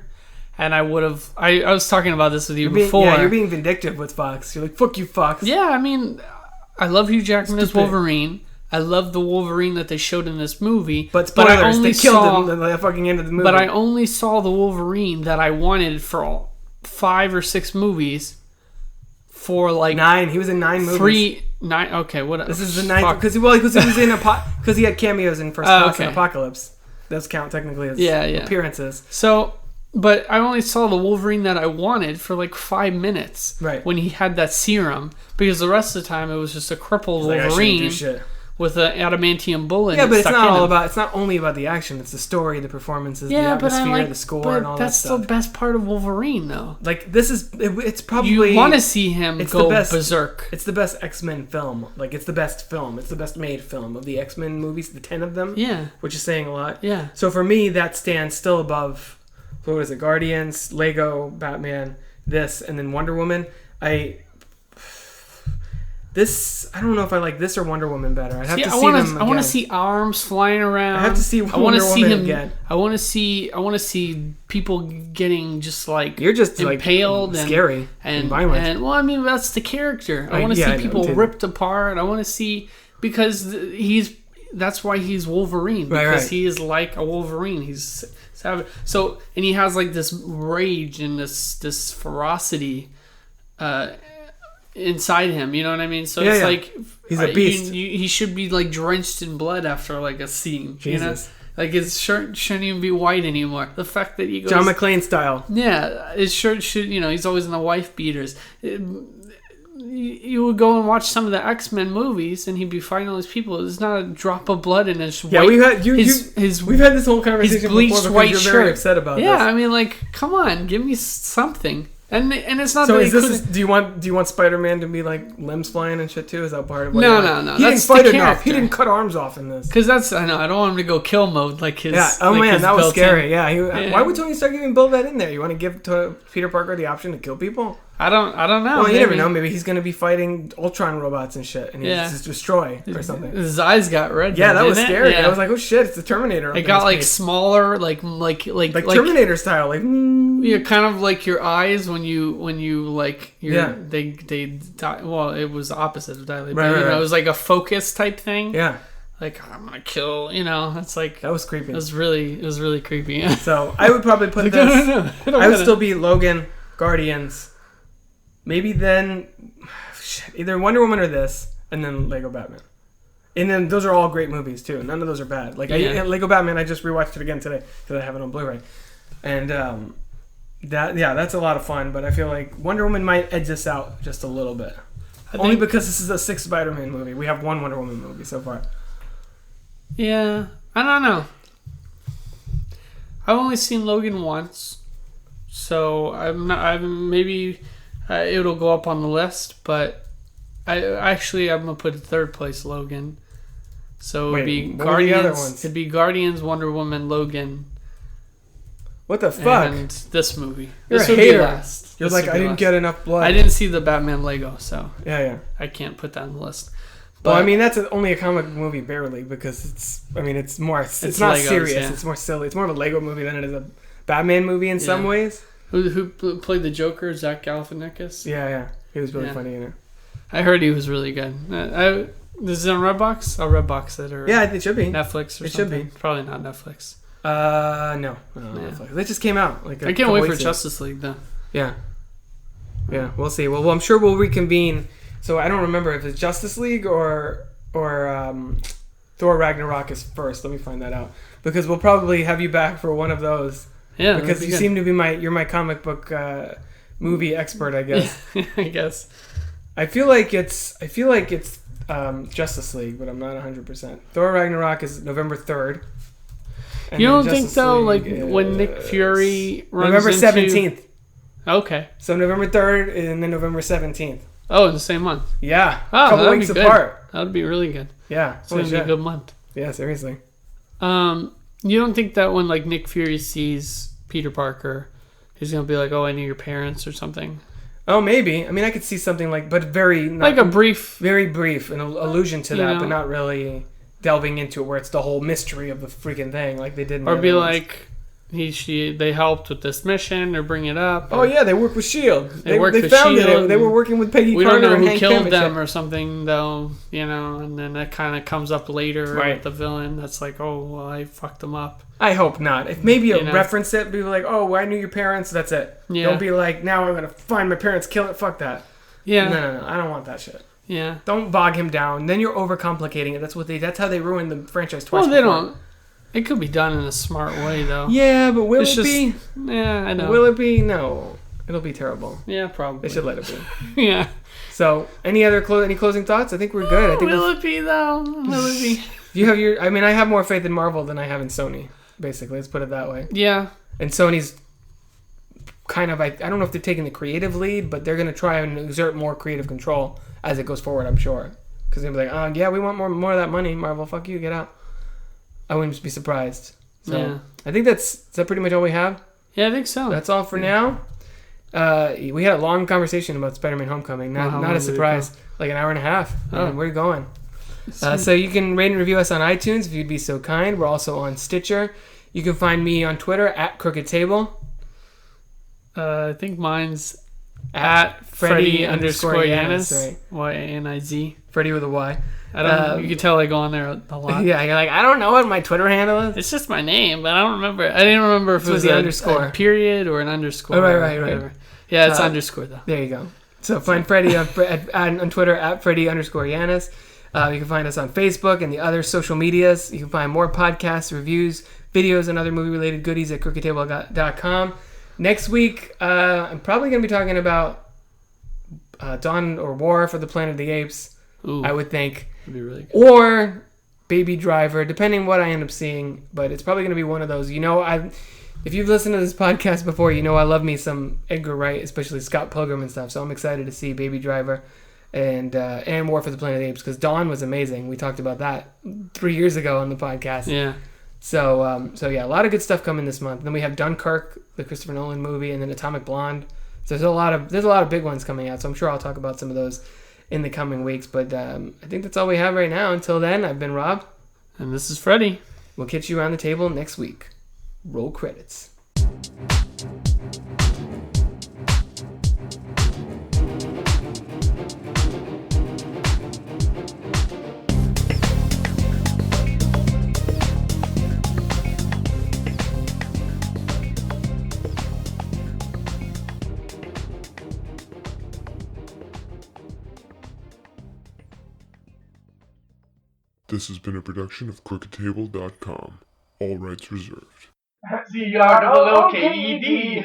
And I would have. I was talking about this with you before. Yeah, you're being vindictive with Fox. You're like, fuck you, Fox. Yeah, I mean, I love Hugh Jackman as Wolverine. I love the Wolverine that they showed in this movie. But spoilers, they killed him at the fucking end of the movie. But I only saw the Wolverine that I wanted for all 5 or 6 movies. For like 9. He was in 9 movies. 9. Okay, what? This is the 9th because he was in because he had cameos in First Class and Apocalypse. Those count technically as appearances. So. But I only saw the Wolverine that I wanted for like 5 minutes. Right. When he had that serum. Because the rest of the time it was just a crippled Wolverine with an adamantium bullet. Yeah, but it's not only about the action. It's the story, the performances, the atmosphere, the score, and all that stuff. That's the best part of Wolverine, though. Like, it's probably... You want to see him go berserk. It's the best X-Men film. Like, it's the best film. It's the best made film of the X-Men movies, the 10 of them. Yeah. Which is saying a lot. Yeah. So for me, that stands still above... What is it? Guardians, Lego, Batman, this, and then Wonder Woman. I don't know if I like this or Wonder Woman better. I'd have to see them again. I want to see arms flying around. I have to see Wonder Woman again. I want to see people getting just like you're just impaled like, scary and violent. And well, I mean that's the character. I want to see people ripped apart. I want to see because that's why he's Wolverine, because he is like a Wolverine. He's savage. So, and he has like this rage and this ferocity inside him. You know what I mean? So it's like he's a beast. He should be like drenched in blood after like a scene. Jesus. You know? Like his shirt shouldn't even be white anymore. The fact that he goes John McClane style. Yeah, his shirt should. He's always in the wife beaters. You would go and watch some of the X-Men movies, and he'd be fighting all these people. There's not a drop of blood in his. Yeah, white, we've had we've had this whole conversation his bleached before because white you're shirt. very upset about this. Yeah, I mean, like, come on, give me something. And it's not. So that do you want Spider-Man to be like limbs flying and shit too? Is that part of what? No. He didn't That's fight the enough. character. He didn't cut arms off in this. Because I know I don't want him to go kill mode like his. Yeah. Oh like man, his that was built-in. scary. Yeah. Why would Tony Stark even build that in there? You want to give Peter Parker the option to kill people? I don't know. Well, you never know. Maybe he's going to be fighting Ultron robots and shit, and he's just destroy or something. His eyes got red. Yeah, that was didn't it? scary. Yeah. I was like, oh shit, it's the Terminator. It got like smaller, like Terminator style, like. Yeah, kind of like your eyes when you like they well, it was the opposite of dilate, but it was like a focus type thing. Yeah. Like I'm gonna kill, it's like that was creepy. It was really creepy. Yeah. So I would probably put this. No. I would still be Logan, Guardians, maybe then either Wonder Woman or this, and then Lego Batman. And then those are all great movies too. None of those are bad. Like Lego Batman, I just rewatched it again today because I have it on Blu-ray, and that's a lot of fun. But I feel like Wonder Woman might edge this out just a little bit, only because this is a 6th Spider-Man movie. We have 1 Wonder Woman movie so far. Yeah, I don't know. I've only seen Logan once, so maybe it'll go up on the list. But I'm gonna put in 3rd place Logan. So it'd be Guardians. What were the other ones? It'd be Guardians, Wonder Woman, Logan. What the fuck? And this movie. You're this a would hater. Be last. You're this like, I didn't get enough blood. I didn't see the Batman Lego, so yeah. I can't put that on the list. But, well, I mean, that's only a comic movie barely because it's not Legos, serious. Yeah. It's more silly. It's more of a Lego movie than it is a Batman movie in some ways. Who played the Joker? Zach Galifianakis? Yeah. He was really funny in it. I heard he was really good. This is on Redbox? I'll Redbox it. Or it should be. Netflix or something. It should be. Probably not Netflix. No. Netflix. That just came out. I can't wait for Justice League, though. Yeah, we'll see. Well, I'm sure we'll reconvene. So I don't remember if it's Justice League or Thor Ragnarok is first. Let me find that out. Because we'll probably have you back for one of those. Yeah. Because you seem to be you're my comic book movie expert, I guess. I guess. I feel like it's Justice League, but I'm not 100%. Thor Ragnarok is November 3rd. You don't think though, like when Nick Fury runs November 17th. Okay. So November 3rd and then November 17th. Oh, in the same month. Yeah. Oh, couple weeks apart. That would be really good. Yeah. It's going to be a good month. Yeah, seriously. You don't think that when like Nick Fury sees Peter Parker, he's going to be like, "Oh, I knew your parents" or something? Oh, maybe. I mean, I could see something but very like a brief, very brief, an allusion to that, but not really delving into it where it's the whole mystery of the freaking thing, like they did. Or be like, they helped with this mission, or bring it up. Oh yeah, they work with Shield. They found it. They were working with Peggy Carter. We don't know who Hank killed them or something, though. And then that kind of comes up later with the villain. That's like, oh well, I fucked them up. I hope not. If maybe reference it, be like, oh, well, I knew your parents. That's it. Yeah. Don't be like, now I'm gonna find my parents, kill it. Fuck that. Yeah. No. I don't want that shit. Yeah. Don't bog him down. Then you're overcomplicating it. That's how they ruined the franchise twice. Well, they don't. It could be done in a smart way, though. Yeah, but will it be? Yeah, I know. Will it be? No. It'll be terrible. Yeah, probably. They should let it be. Yeah. So, any closing thoughts? I think we're good. I think will it be, though? Will it be? You have I mean, I have more faith in Marvel than I have in Sony, basically. Let's put it that way. Yeah. And Sony's kind of, I don't know if they're taking the creative lead, but they're going to try and exert more creative control as it goes forward, I'm sure. Because they'll be like, yeah, we want more of that money. Marvel, fuck you, get out. I wouldn't be surprised. So yeah. I think is that pretty much all we have? Yeah, I think so. That's all for now. We had a long conversation about Spider-Man Homecoming. Not a surprise. Like an hour and a half. Oh. We're going. So you can rate and review us on iTunes if you'd be so kind. We're also on Stitcher. You can find me on Twitter at Crooked Table. I think mine's at Freddy _Yaniz. Right. Yaniz. Freddy with a Y. I don't. You can tell I go on there a lot. Yeah, you're like, I don't know what my Twitter handle is. It's just my name, but I don't remember. I didn't remember if it was the a underscore. A period or an underscore. Oh, right. Yeah, it's underscore though. There you go. So find Freddy on Twitter at Freddy_Yaniz. You can find us on Facebook and the other social medias. You can find more podcasts, reviews, videos, and other movie-related goodies at crookedtable.com. Next week, I'm probably going to be talking about Dawn or War for the Planet of the Apes. Ooh, I would think. that'd be really good. Or Baby Driver, depending what I end up seeing. But it's probably going to be one of those. If you've listened to this podcast before, you know I love me some Edgar Wright, especially Scott Pilgrim and stuff. So I'm excited to see Baby Driver and War for the Planet of the Apes, because Dawn was amazing. We talked about that 3 years ago on the podcast. Yeah. So yeah, a lot of good stuff coming this month. Then we have Dunkirk, the Christopher Nolan movie, and then Atomic Blonde. So there's a lot of big ones coming out. So I'm sure I'll talk about some of those in the coming weeks. But I think that's all we have right now. Until then, I've been Rob. And this is Freddy. We'll catch you around the table next week. Roll credits. This has been a production of crookedtable.com. All rights reserved. C-R-O-O-K-E-D.